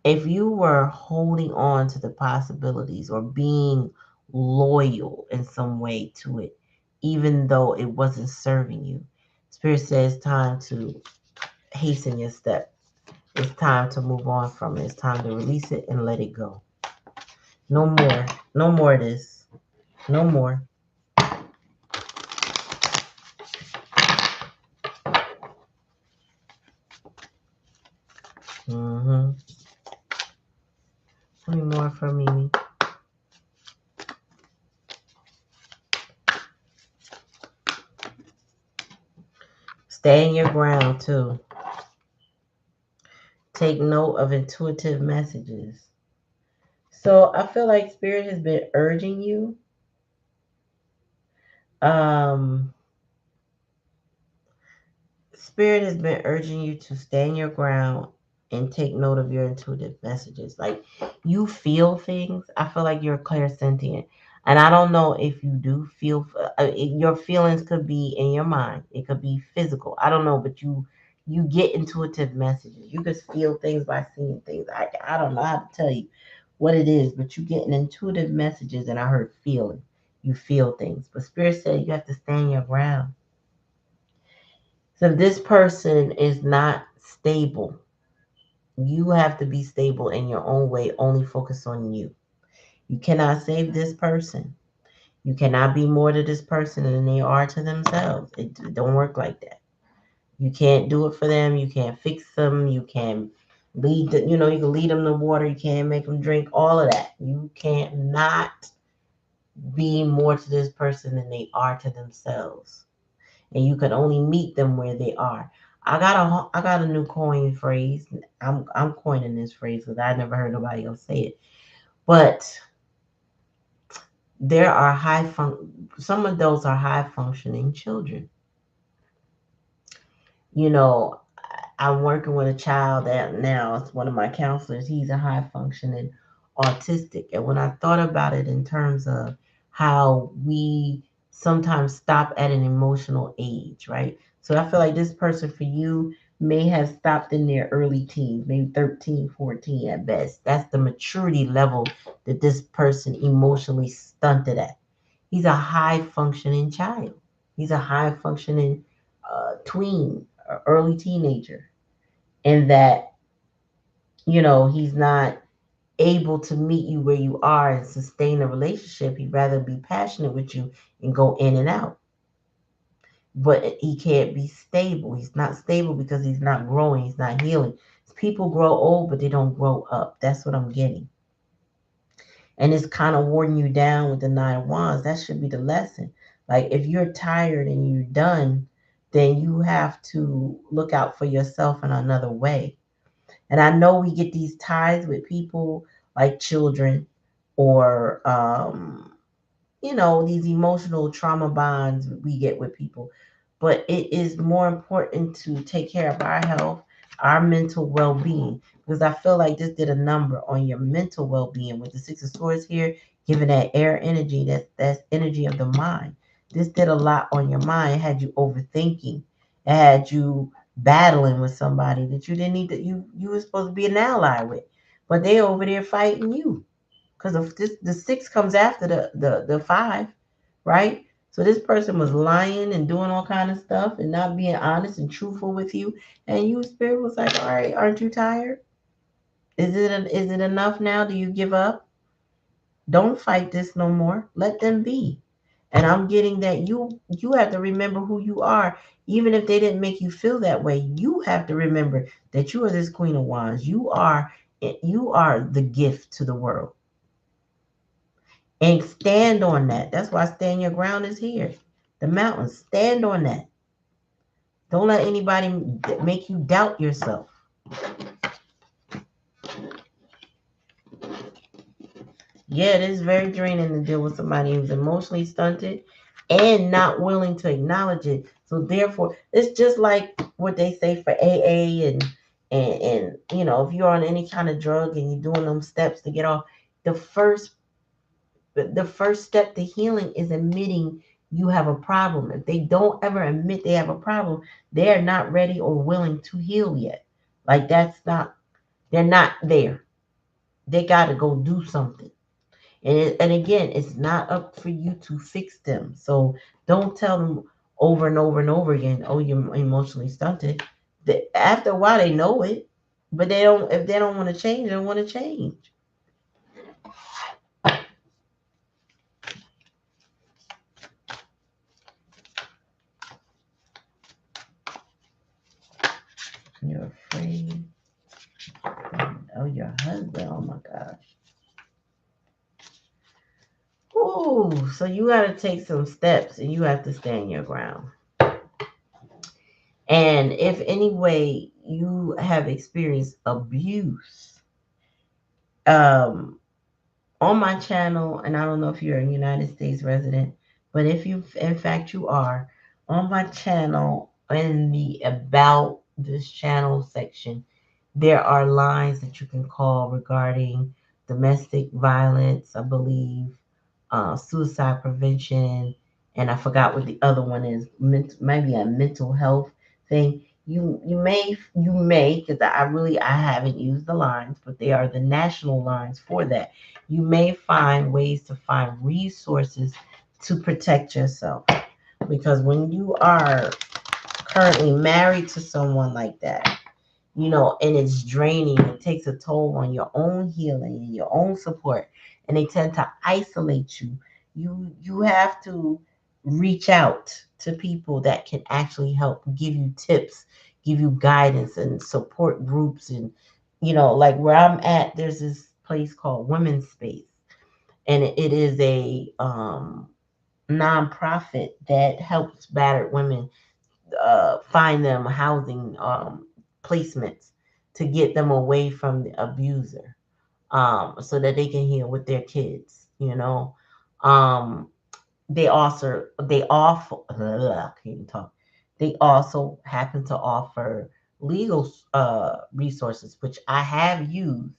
if you were holding on to the possibilities or being loyal in some way to it, even though it wasn't serving you, Spirit says time to hasten your step. It's time to move on from it. It's time to release it and let it go. No more. No more of this. No more. Mm-hmm. Tell me more from Mimi. Stay in your ground too. Take note of intuitive messages. So I feel like Spirit has been urging you. Um, Spirit has been urging you to stay in your ground and take note of your intuitive messages. Like you feel things. I feel like you're clairsentient. And I don't know if you do feel, your feelings could be in your mind. It could be physical. I don't know, but you get intuitive messages. You just feel things by seeing things. I don't know how to tell you what it is, but you get an intuitive messages, and I heard feeling. You feel things. But Spirit said you have to stand your ground. So if this person is not stable, you have to be stable in your own way, only focus on you. You cannot save this person. You cannot be more to this person than they are to themselves. It don't work like that. You can't do it for them. You can't fix them. You can't you can lead them to water. You can't make them drink, all of that. You can't not be more to this person than they are to themselves. And you can only meet them where they are. I got a new coin phrase. I'm coining this phrase because I never heard nobody else say it. But there are some adults are high functioning children. You know, I'm working with a child that now is one of my counselors. He's a high functioning autistic. And when I thought about it in terms of how we sometimes stop at an emotional age, right? So I feel like this person for you may have stopped in their early teens, maybe 13, 14 at best. That's the maturity level that this person emotionally stunted at. He's a high functioning child. He's a high functioning tween, early teenager, and that he's not able to meet you where you are and sustain a relationship. He'd rather be passionate with you and go in and out, but he can't be stable. He's not stable because he's not growing. He's not healing. People grow old, but they don't grow up. That's what I'm getting. And it's kind of warding you down with the Nine of Wands. That should be the lesson. Like if you're tired and you're done, then you have to look out for yourself in another way. And I know we get these ties with people like children or, these emotional trauma bonds we get with people. But it is more important to take care of our health, our mental well being, because I feel like this did a number on your mental well being with the Six of Swords here, giving that air energy, that's energy of the mind. This did a lot on your mind. It had you overthinking, it had you battling with somebody that you didn't need to, you were supposed to be an ally with, but they over there fighting you because the six comes after the five, right? So this person was lying and doing all kind of stuff and not being honest and truthful with you, and you spirit was like, all right, aren't you tired? Is it enough now? Do you give up? Don't fight this no more. Let them be. And I'm getting that you have to remember who you are, even if they didn't make you feel that way. You have to remember that you are this Queen of Wands. You are the gift to the world. And stand on that. That's why stand your ground is here. The mountains. Stand on that. Don't let anybody make you doubt yourself. Yeah, it is very draining to deal with somebody who's emotionally stunted and not willing to acknowledge it. So therefore, it's just like what they say for AA and if you're on any kind of drug and you're doing them steps to get off, the first the first step to healing is admitting you have a problem. If they don't ever admit they have a problem, they are not ready or willing to heal yet. Like they're not there. They got to go do something. And again, it's not up for you to fix them. So don't tell them over and over and over again, oh, you're emotionally stunted. After a while, they know it, but they don't. If they don't want to change, they don't want to change. You're afraid. Oh, your husband. Oh my gosh. Ooh, so you got to take some steps and you have to stand your ground. And if any way you have experienced abuse, um, on my channel, and I don't know if you're a United States resident, but if you, in fact, you are, on my channel, in the About This Channel section, there are lines that you can call regarding domestic violence, I believe, suicide prevention, and I forgot what the other one is. Maybe a mental health thing. You may because I haven't used the lines, but they are the national lines for that. You may find ways to find resources to protect yourself, because when you are currently married to someone like that, and it's draining, it takes a toll on your own healing and your own support, and they tend to isolate you. You have to reach out to people that can actually help give you tips, give you guidance and support groups. And like where I'm at, there's this place called Women's Space, and it is a nonprofit that helps battered women find them housing placements to get them away from the abuser, so that they can heal with their kids. um, they offer I can't even talk. They also happen to offer legal resources, which I have used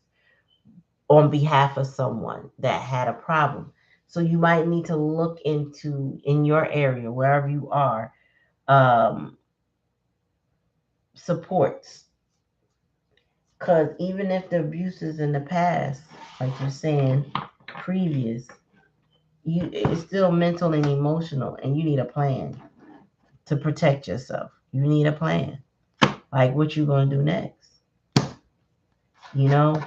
on behalf of someone that had a problem. So you might need to look into, in your area, wherever you are, um, supports. Because even if the abuse is in the past, like you're saying, previous, it's still mental and emotional, and you need a plan to protect yourself. You need a plan. Like what you gonna do next? You know,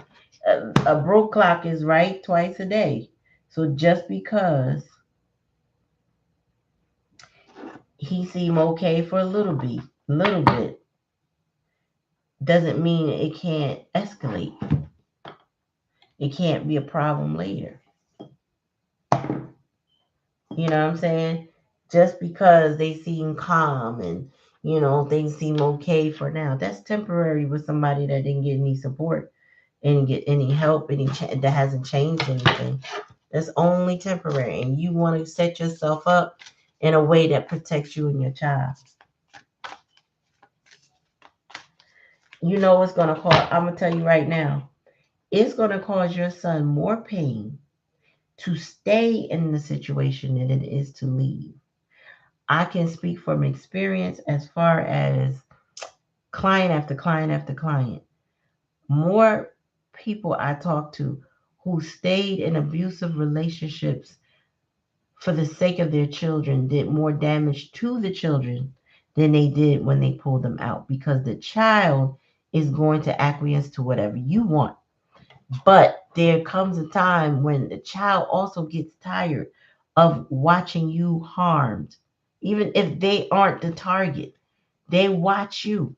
a broke clock is right twice a day. So just because he seemed okay for a little bit, doesn't mean it can't escalate. It can't be a problem later. You know what I'm saying? Just because they seem calm and things seem okay for now, that's temporary with somebody that didn't get any support and get any help, that hasn't changed anything. That's only temporary, and you want to set yourself up in a way that protects you and your child. You know what's gonna cause? I'm gonna tell you right now. It's gonna cause your son more pain to stay in the situation than it is to leave. I can speak from experience as far as client after client after client. More people I talk to who stayed in abusive relationships for the sake of their children did more damage to the children than they did when they pulled them out, because the child is going to acquiesce to whatever you want. But there comes a time when the child also gets tired of watching you harmed, even if they aren't the target. They watch you.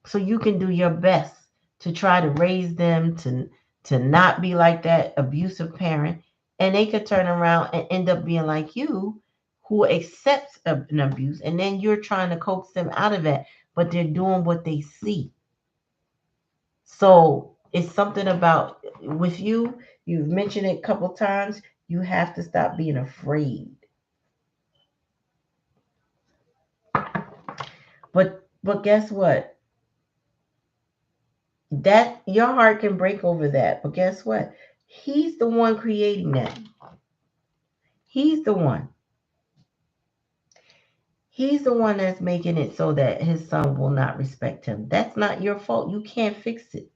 So you can do your best to try to raise them to not be like that abusive parent, and they could turn around and end up being like you, who accepts an abuse, and then you're trying to coax them out of it, but they're doing what they see. So it's something about, with you, you've mentioned it a couple times, you have to stop being afraid. But guess what? That your heart can break over that, but guess what? He's the one creating that. He's the one. He's the one that's making it so that his son will not respect him. That's not your fault. You can't fix it.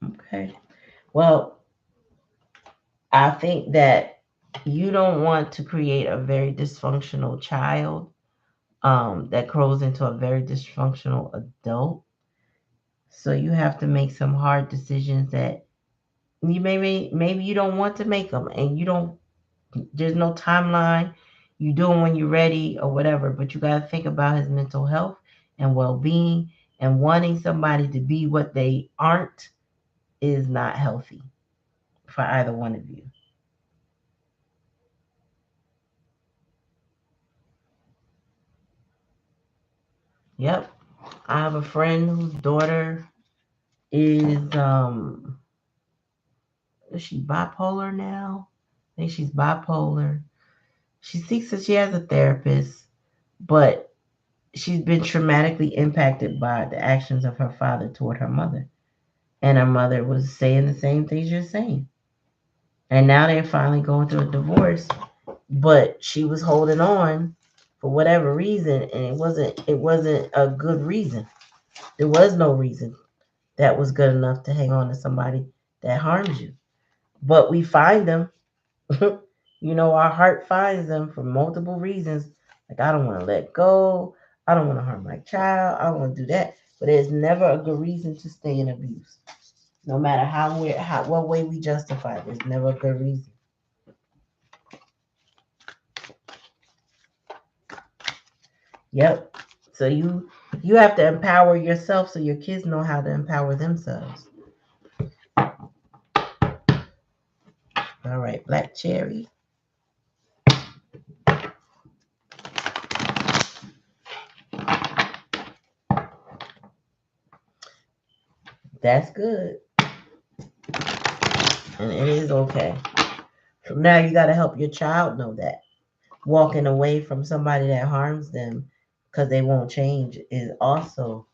Okay. Well, I think that you don't want to create a very dysfunctional child, that grows into a very dysfunctional adult. So you have to make some hard decisions that maybe you don't want to make them, and you don't. There's no timeline. You do them when you're ready or whatever. But you got to think about his mental health and well-being, and wanting somebody to be what they aren't is not healthy for either one of you. Yep. I have a friend whose daughter is she bipolar now? I think she's bipolar. She seeks that she has a therapist, but she's been traumatically impacted by the actions of her father toward her mother. And her mother was saying the same things you're saying. And now they're finally going through a divorce, but she was holding on for whatever reason, and it wasn't a good reason. There was no reason that was good enough to hang on to somebody that harms you. But we find them. Our heart finds them for multiple reasons. Like, I don't want to let go. I don't want to harm my child. I don't want to do that. But there's never a good reason to stay in abuse. No matter what way we justify it, there's never a good reason. Yep. So you have to empower yourself so your kids know how to empower themselves. All right, black cherry. That's good. And it is okay. So now you got to help your child know that walking away from somebody that harms them because they won't change is also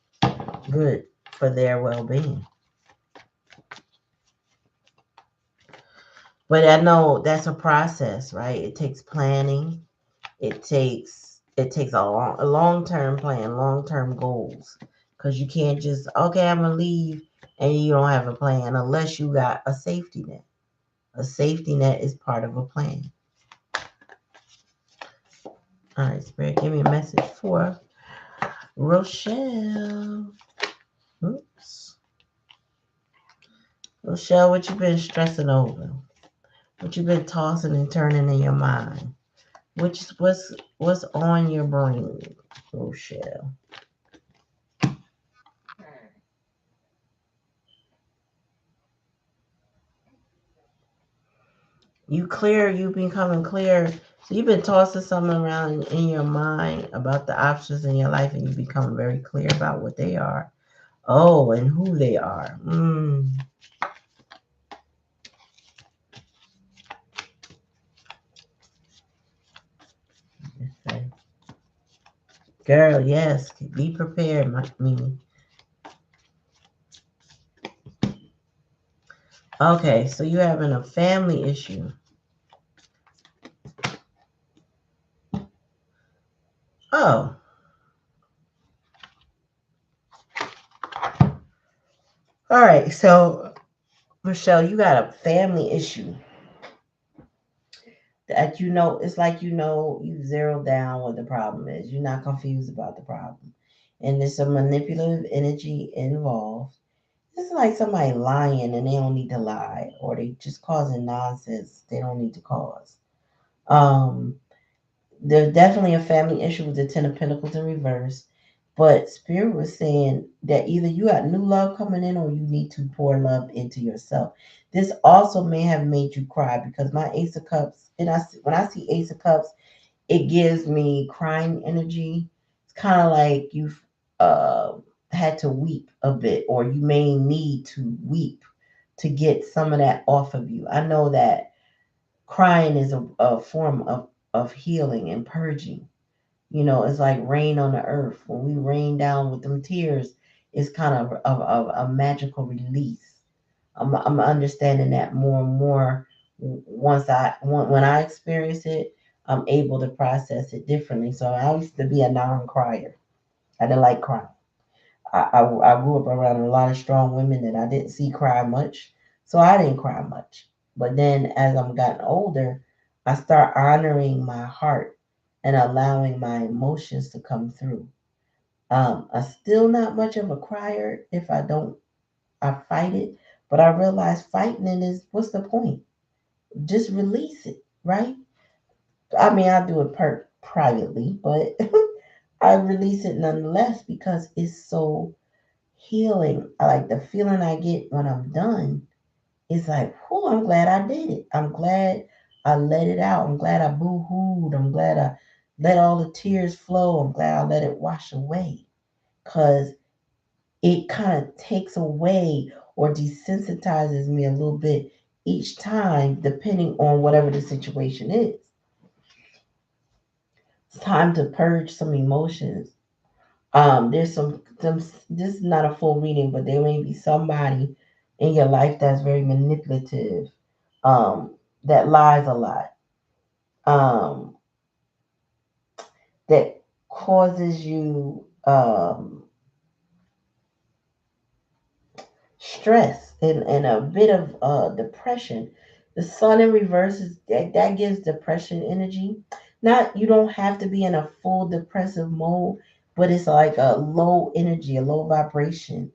good for their well-being. But I know that's a process, right? It takes planning. It takes a long-term plan, long-term goals, because you can't just, okay, I'm gonna leave, and you don't have a plan unless you got a safety net. A safety net is part of a plan. All right, Spirit, give me a message for Rochelle. Oops. Rochelle, what you been stressing over? What you been tossing and turning in your mind? What's on your brain, Rochelle? You becoming clear. So you've been tossing something around in your mind about the options in your life, and you become very clear about what they are. Oh, and who they are. Okay. Girl, yes. Be prepared, Mimi. Okay, so you're having a family issue. Oh, all right. So, Rochelle, you got a family issue that it's like you zeroed down what the problem is. You're not confused about the problem. And there's some manipulative energy involved. It's like somebody lying and they don't need to lie, or they just causing nonsense they don't need to cause. Um, there's definitely a family issue with the Ten of Pentacles in reverse. But Spirit was saying that either you got new love coming in or you need to pour love into yourself. This also may have made you cry because my Ace of Cups, and when I see Ace of Cups, it gives me crying energy. It's kind of like you've uh, had to weep a bit, or you may need to weep to get some of that off of you. I know that crying is a form of healing and purging. It's like rain on the earth. When we rain down with them tears, it's kind of a magical release. I'm understanding that more and more. When I experience it, I'm able to process it differently. So I used to be a non-crier. I didn't like crying. I grew up around a lot of strong women that I didn't see cry much, so I didn't cry much. But then as I'm gotten older, I start honoring my heart and allowing my emotions to come through. I'm still not much of a crier. If I don't, I fight it. But I realized fighting it is, what's the point? Just release it, right? I mean, I do it privately, but I release it nonetheless because it's so healing. I like the feeling I get when I'm done. It's like, whew, I'm glad I did it. I'm glad I let it out. I'm glad I boo-hooed. I'm glad I let all the tears flow. I'm glad I let it wash away. Because it kind of takes away or desensitizes me a little bit each time, depending on whatever the situation is. It's time to purge some emotions. There's some. This is not a full reading, but there may be somebody in your life that's very manipulative, that lies a lot, um, that causes you stress and a bit of depression. The sun in reverse is that gives depression energy. Not, you don't have to be in a full depressive mode, but it's like a low energy, a low vibration.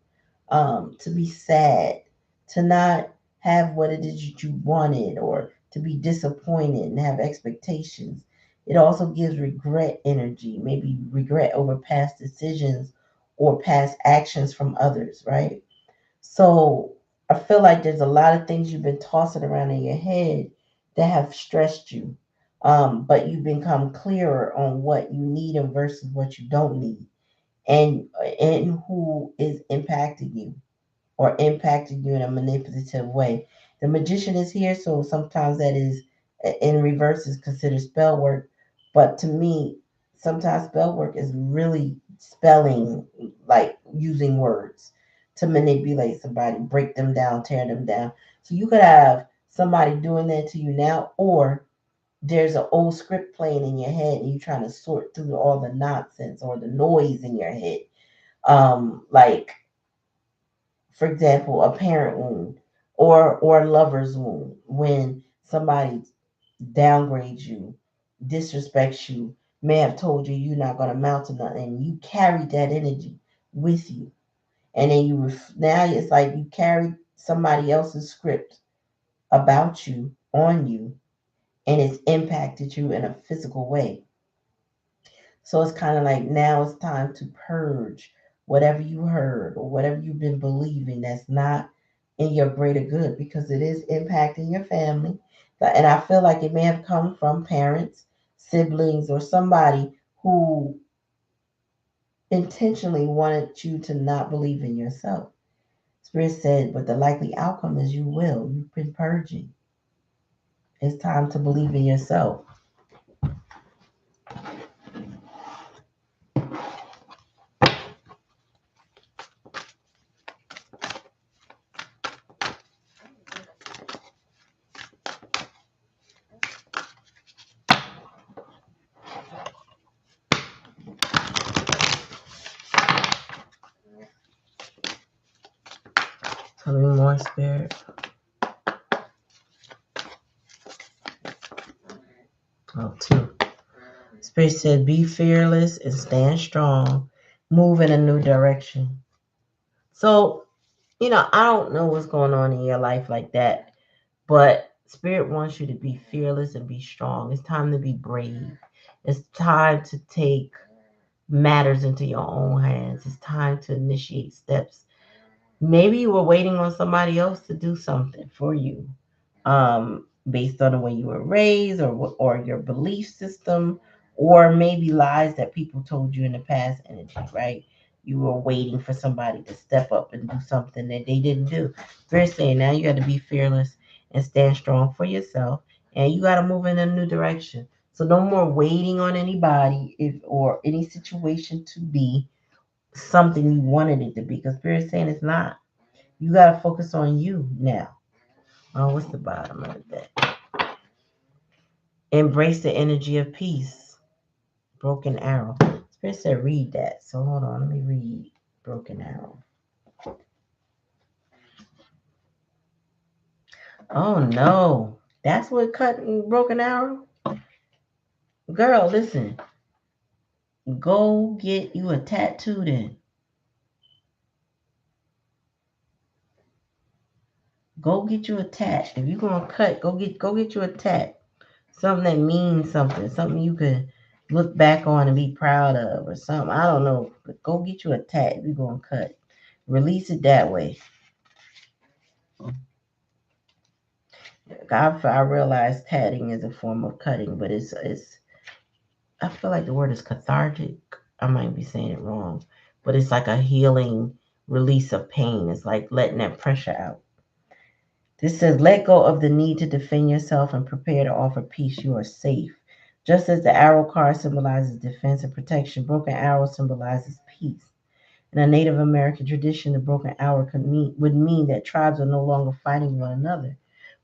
To be sad, to not have what it is that you wanted, or to be disappointed and have expectations. It also gives regret energy, maybe regret over past decisions or past actions from others, right? So I feel like there's a lot of things you've been tossing around in your head that have stressed you. But you've become clearer on what you need and versus what you don't need, and who is impacting you or impacting you in a manipulative way. The magician is here, so sometimes that is in reverse is considered spell work. But to me, sometimes spell work is really spelling, like using words to manipulate somebody, break them down, tear them down. So you could have somebody doing that to you now, or there's an old script playing in your head and you're trying to sort through all the nonsense or the noise in your head. Like, for example, a parent wound or a lover's wound, when somebody downgrades you, disrespects you, may have told you you're not going to amount to nothing, and you carry that energy with you. And then now it's like you carry somebody else's script about you on you, and it's impacted you in a physical way. So it's kind of like now it's time to purge whatever you heard or whatever you've been believing that's not in your greater good, because it is impacting your family. And I feel like it may have come from parents, siblings, or somebody who intentionally wanted you to not believe in yourself. Spirit said, but the likely outcome is you will. You've been purging. It's time to believe in yourself. Tell me more, Spirit. Oh, two. Spirit said, be fearless and stand strong. Move in a new direction. So, I don't know what's going on in your life like that, but Spirit wants you to be fearless and be strong. It's time to be brave. It's time to take matters into your own hands. It's time to initiate steps. Maybe you were waiting on somebody else to do something for you, based on the way you were raised, or your belief system, or maybe lies that people told you in the past energy, right? You were waiting for somebody to step up and do something that they didn't do. They're saying now you got to be fearless and stand strong for yourself, and you got to move in a new direction. So no more waiting on anybody or any situation to be something you wanted it to be, because Spirit's saying it's not. You got to focus on you now. Oh, what's the bottom of that? Embrace the energy of peace. Broken arrow. Spirit said read that. So hold on, let me read Broken Arrow. Oh no. That's what cut Broken Arrow? Girl, listen. Go get you a tattoo then. Go get you a tat. If you're gonna cut, go get you a tat. Something that means something. Something you can look back on and be proud of, or something. I don't know. But go get you a tat if you're gonna cut. Release it that way. I realize tatting is a form of cutting, but it's I feel like the word is cathartic. I might be saying it wrong, but it's like a healing release of pain. It's like letting that pressure out. This says, let go of the need to defend yourself and prepare to offer peace. You are safe. Just as the arrow card symbolizes defense and protection, broken arrow symbolizes peace. In a Native American tradition, the broken arrow would mean that tribes are no longer fighting one another,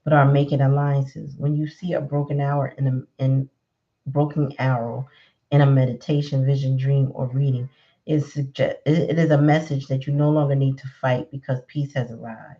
but are making alliances. When you see a broken arrow in a meditation, vision, dream, or reading, it is a message that you no longer need to fight because peace has arrived.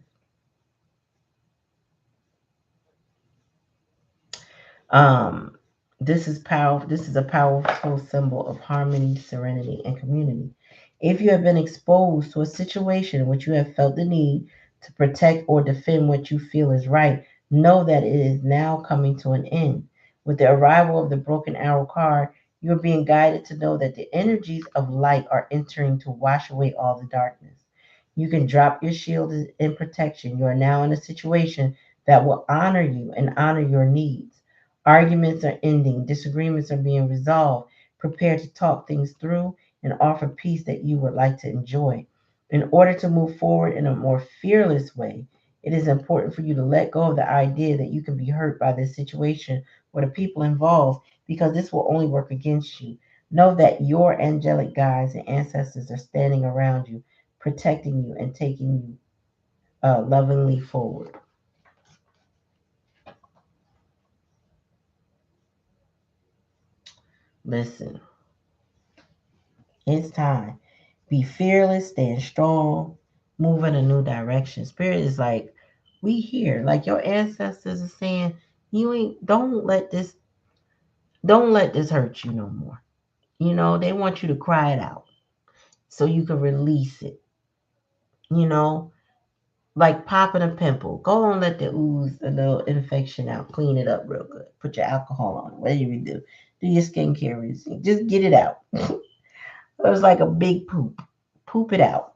Um, this is powerful. This is a powerful symbol of harmony, serenity, and community. If you have been exposed to a situation in which you have felt the need to protect or defend what you feel is right, know that it is now coming to an end. With the arrival of the broken arrow card, you are being guided to know that the energies of light are entering to wash away all the darkness. You can drop your shield in protection. You are now in a situation that will honor you and honor your needs. Arguments are ending, disagreements are being resolved. Prepare to talk things through and offer peace that you would like to enjoy. In order to move forward in a more fearless way, it is important for you to let go of the idea that you can be hurt by this situation or the people involved because this will only work against you. Know that your angelic guides and ancestors are standing around you, protecting you and taking you lovingly forward. Listen, it's time. Be fearless, stand strong, move in a new direction. Spirit is like, we here. Like your ancestors are saying, you ain't don't let this hurt you no more. They want you to cry it out so you can release it. You know, like popping a pimple. Go on, let the ooze a little infection out. Clean it up real good. Put your alcohol on it. Whatever you do. Do your skincare routine. Just get it out. It was like a big poop. Poop it out.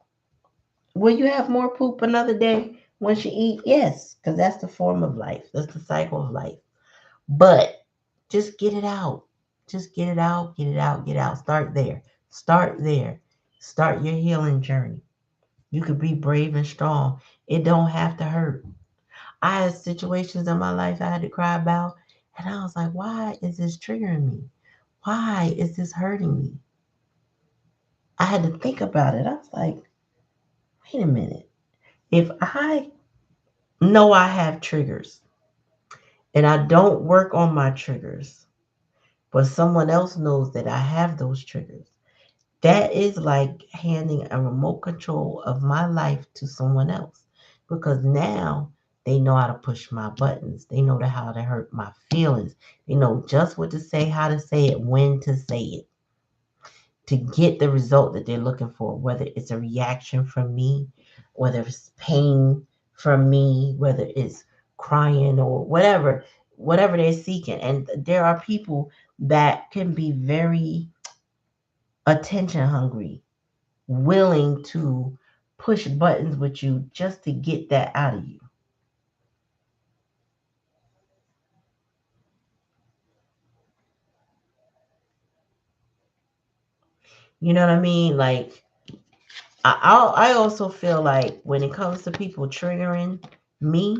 Will you have more poop another day once you eat? Yes, because that's the form of life. That's the cycle of life. But just get it out. Just get it out, get it out, get out. Start there. Start there. Start your healing journey. You could be brave and strong. It don't have to hurt. I had situations in my life I had to cry about, and I was like, why is this triggering me? Why is this hurting me? I had to think about it. I was like, wait a minute. If I know I have triggers and I don't work on my triggers, but someone else knows that I have those triggers, that is like handing a remote control of my life to someone else because now they know how to push my buttons. They know how to hurt my feelings. They know just what to say, how to say it, when to say it to get the result that they're looking for, whether it's a reaction from me, whether it's pain from me, whether it's crying or whatever they're seeking. And there are people that can be very attention hungry, willing to push buttons with you just to get that out of you. You know what I mean? Like I also feel like when it comes to people triggering me,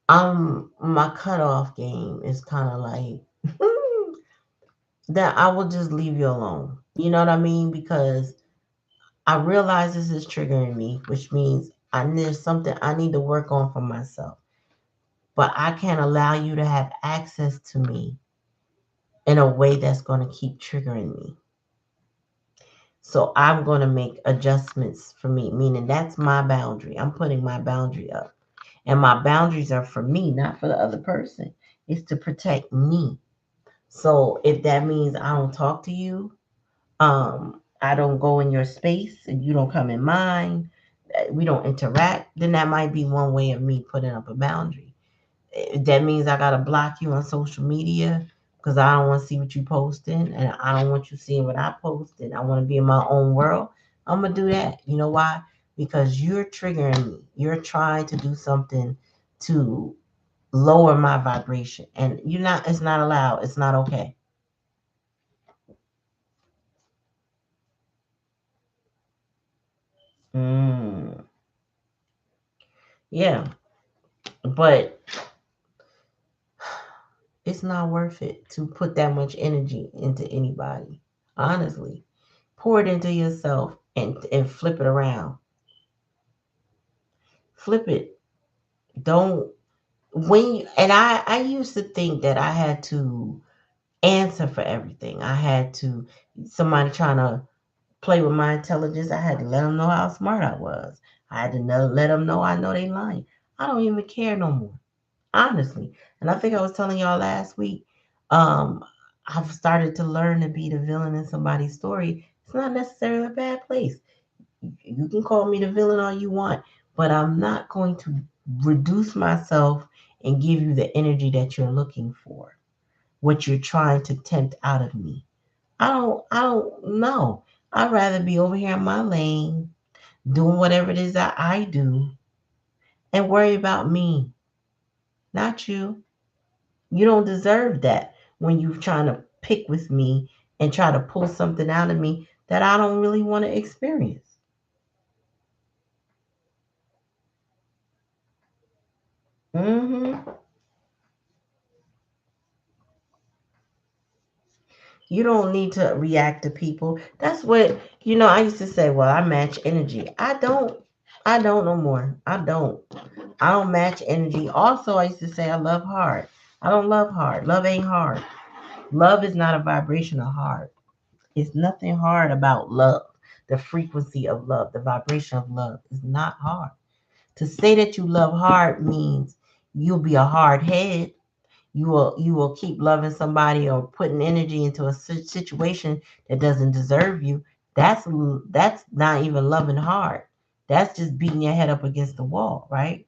my cutoff game is kind of like that. I will just leave you alone. You know what I mean? Because I realize this is triggering me, which means there's something I need to work on for myself. But I can't allow you to have access to me in a way that's going to keep triggering me. So I'm going to make adjustments for me, meaning that's my boundary. I'm putting my boundary up. And my boundaries are for me, not for the other person. It's to protect me. So if that means I don't talk to you, I don't go in your space and you don't come in mine, we don't interact, then that might be one way of me putting up a boundary. If that means I gotta block you on social media because I don't want to see what you posting and I don't want you seeing what I post and I want to be in my own world. I'm gonna do that. You know why? Because you're triggering me. You're trying to do something to lower my vibration, and you're not. It's not allowed. It's not okay. Mm, yeah, but it's not worth it to put that much energy into anybody. Honestly, pour it into yourself and flip it around. Flip it. Don't when you, and I used to think that I had to answer for everything. I had to somebody trying to play with my intelligence. I had to let them know how smart I was. I had to let them know I know they lying. I don't even care no more, honestly. And I think I was telling y'all last week. Um, I've started to learn to be the villain in somebody's story. It's not necessarily a bad place. You can call me the villain all you want, but I'm not going to reduce myself and give you the energy that you're looking for, what you're trying to tempt out of me. I don't know. I'd rather be over here in my lane, doing whatever it is that I do, and worry about me, not you. You don't deserve that when you're trying to pick with me and try to pull something out of me that I don't really want to experience. Hmm. You don't need to react to people. That's what, I used to say, well, I match energy. I don't. I don't no more. I don't. I don't match energy. Also, I used to say I love hard. I don't love hard. Love ain't hard. Love is not a vibration of hard. It's nothing hard about love. The frequency of love, the vibration of love is not hard. To say that you love hard means you'll be a hard head. You will keep loving somebody or putting energy into a situation that doesn't deserve you. That's not even loving hard. That's just beating your head up against the wall, right?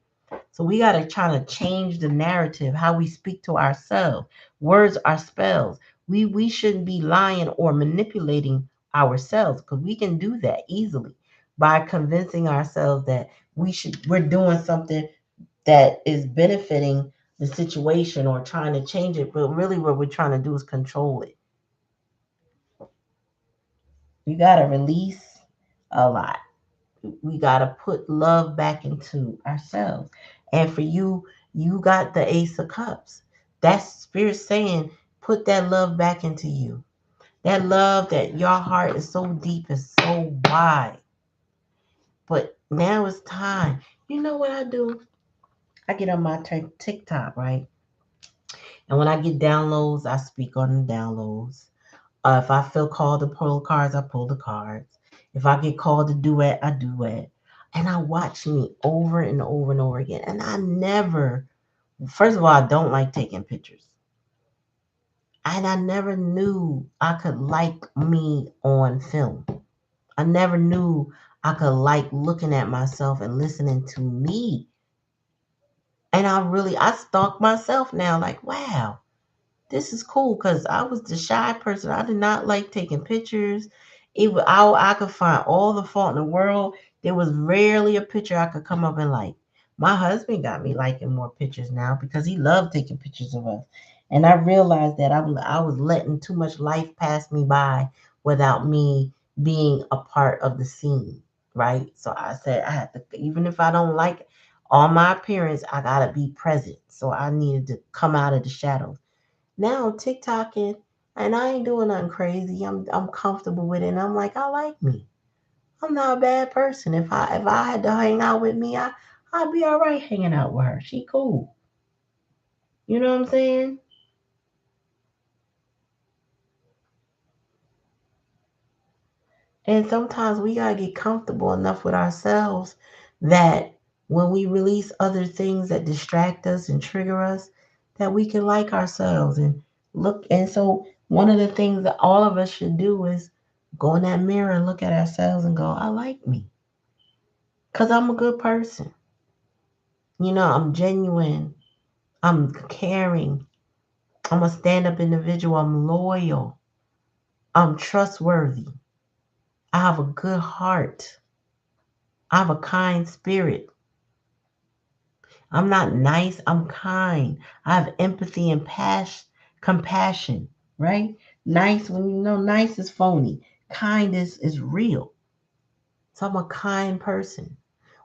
So we got to try to change the narrative, how we speak to ourselves. Words are spells. We shouldn't be lying or manipulating ourselves because we can do that easily by convincing ourselves that we're doing something that is benefiting the situation or trying to change it, but really what we're trying to do is control it. You got to release a lot. We got to put love back into ourselves. And for you, you got the Ace of Cups. That's spirit saying, put that love back into you. That love that your heart is so deep and so wide. But now it's time. You know what I do? I get on my TikTok, right? And when I get downloads, I speak on the downloads. If I feel called to pull the cards, I pull the cards. If I get called to duet, I duet. And I watch me over and over and over again. And I never, first of all, I don't like taking pictures. And I never knew I could like me on film. I never knew I could like looking at myself and listening to me. And I stalk myself now, like, wow, this is cool because I was the shy person. I did not like taking pictures. I could find all the fault in the world. There was rarely a picture I could come up and like. My husband got me liking more pictures now because he loved taking pictures of us. And I realized that I was letting too much life pass me by without me being a part of the scene, right? So I said I had to, even if I don't like all my appearance, I gotta be present. So I needed to come out of the shadows. Now I'm TikToking and I ain't doing nothing crazy. I'm comfortable with it and I'm like, I like me. I'm not a bad person. If I had to hang out with me, I'd be all right hanging out with her. She cool. You know what I'm saying? And sometimes we gotta get comfortable enough with ourselves that when we release other things that distract us and trigger us, that we can like ourselves and look. And so one of the things that all of us should do is go in that mirror and look at ourselves and go, I like me. Because I'm a good person. I'm genuine. I'm caring. I'm a stand-up individual. I'm loyal. I'm trustworthy. I have a good heart. I have a kind spirit. I'm not nice. I'm kind. I have empathy and compassion, right? Nice, when nice is phony. Kind is real. So I'm a kind person.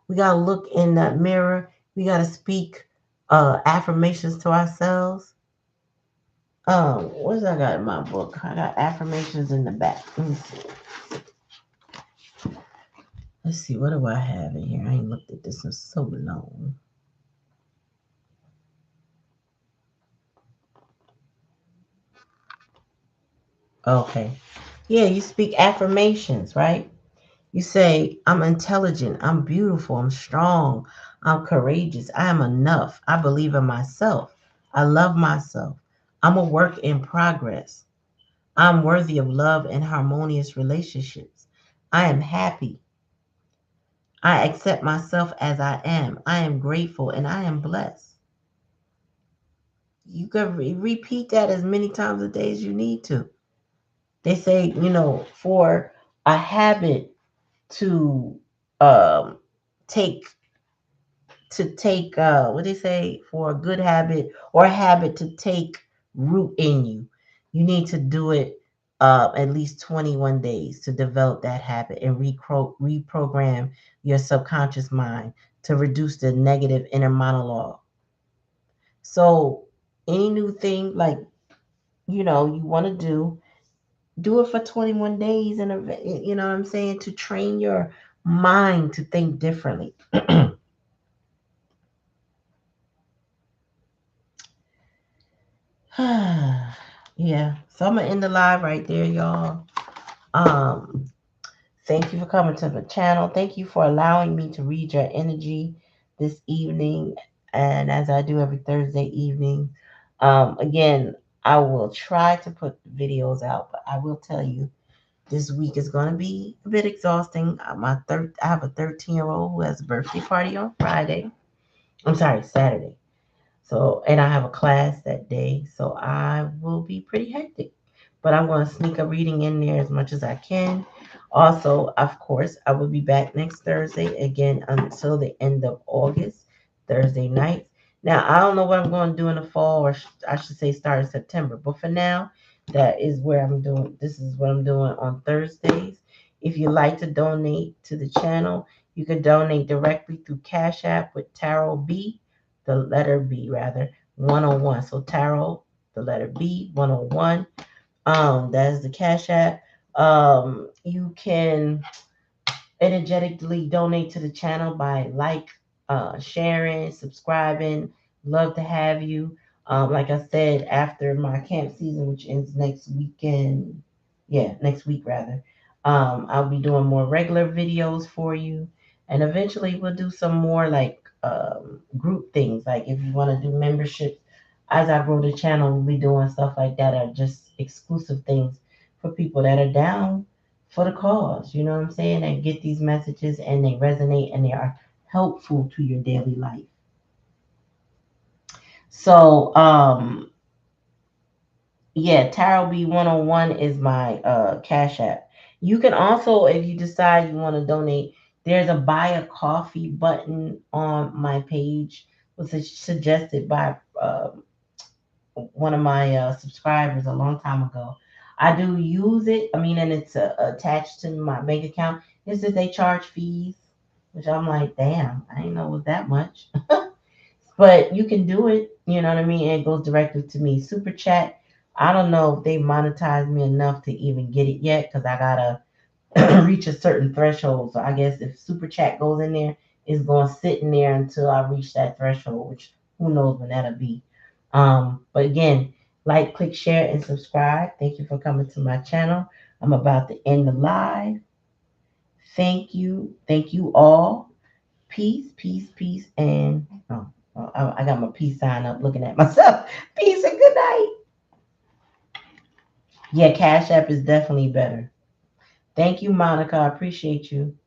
We got to look in that mirror. We got to speak affirmations to ourselves. What I got in my book? I got affirmations in the back. Let me see. Let's see. What do I have in here? I ain't looked at this in so long. Okay. Yeah, you speak affirmations, right? You say, I'm intelligent, I'm beautiful, I'm strong, I'm courageous, I am enough, I believe in myself, I love myself, I'm a work in progress, I'm worthy of love and harmonious relationships, I am happy, I accept myself as I am grateful, and I am blessed. You can repeat that as many times a day as you need to. They say, for a habit to um, take what they say, for a good habit or a habit to take root in you, you need to do it at least 21 days to develop that habit and reprogram your subconscious mind to reduce the negative inner monologue. So any new thing, like, you want to do it for 21 days, and you know what I'm saying, to train your mind to think differently. Yeah. So I'm gonna end the live right there, y'all. Um, Thank you for coming to the channel. Thank you for allowing me to read your energy this evening, and as I do every Thursday evening. Again, I will try to put videos out, but I will tell you this week is going to be a bit exhausting. I have a 13-year-old who has a birthday party on Friday. I'm sorry, Saturday. So, and I have a class that day, so I will be pretty hectic. But I'm going to sneak a reading in there as much as I can. Also, of course, I will be back next Thursday again until the end of August, Thursday nights. Now, I don't know what I'm going to do in the fall, or I should say start in September. But for now, that is where I'm doing. This is what I'm doing on Thursdays. If you like to donate to the channel, you can donate directly through Cash App with Tarot B, the letter B rather, 101. So Tarot, the letter B, 101. That is the Cash App. You can energetically donate to the channel by sharing, subscribing. Love to have you. Like I said, after my camp season, which ends next weekend, yeah, next week rather, I'll be doing more regular videos for you, and eventually we'll do some more like group things. Like if you want to do memberships, as I grow the channel, we'll be doing stuff like that, or just exclusive things for people that are down for the cause. You know what I'm saying? And get these messages and they resonate and they are helpful to your daily life. So, yeah, Tarot B 101 is my Cash App. You can also, if you decide you want to donate, there's a buy a coffee button on my page, which is suggested by one of my subscribers a long time ago. I do use it. I mean, and it's attached to my bank account. It's just they charge fees, which I'm like, damn, I didn't know it was that much. But you can do it. You know what I mean? It goes directly to me. Super chat. I don't know if they monetize me enough to even get it yet, because I gotta reach a certain threshold. So I guess if super chat goes in there, it's going to sit in there until I reach that threshold, which who knows when that'll be. But again, like, click, share, and subscribe. Thank you for coming to my channel. I'm about to end the live. Thank you. Thank you all. Peace, peace, peace, and I got my peace sign up looking at myself. Peace and good night. Yeah, Cash App is definitely better. Thank you, Monica. I appreciate you.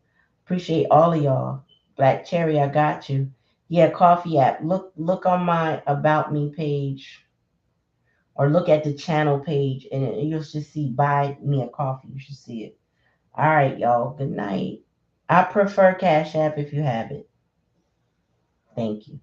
Appreciate all of y'all. Black Cherry, I got you. Yeah, coffee app. Look on my about me page or look at the channel page and you'll just see buy me a coffee. You should see it. All right, y'all. Good night. I prefer Cash App if you have it. Thank you.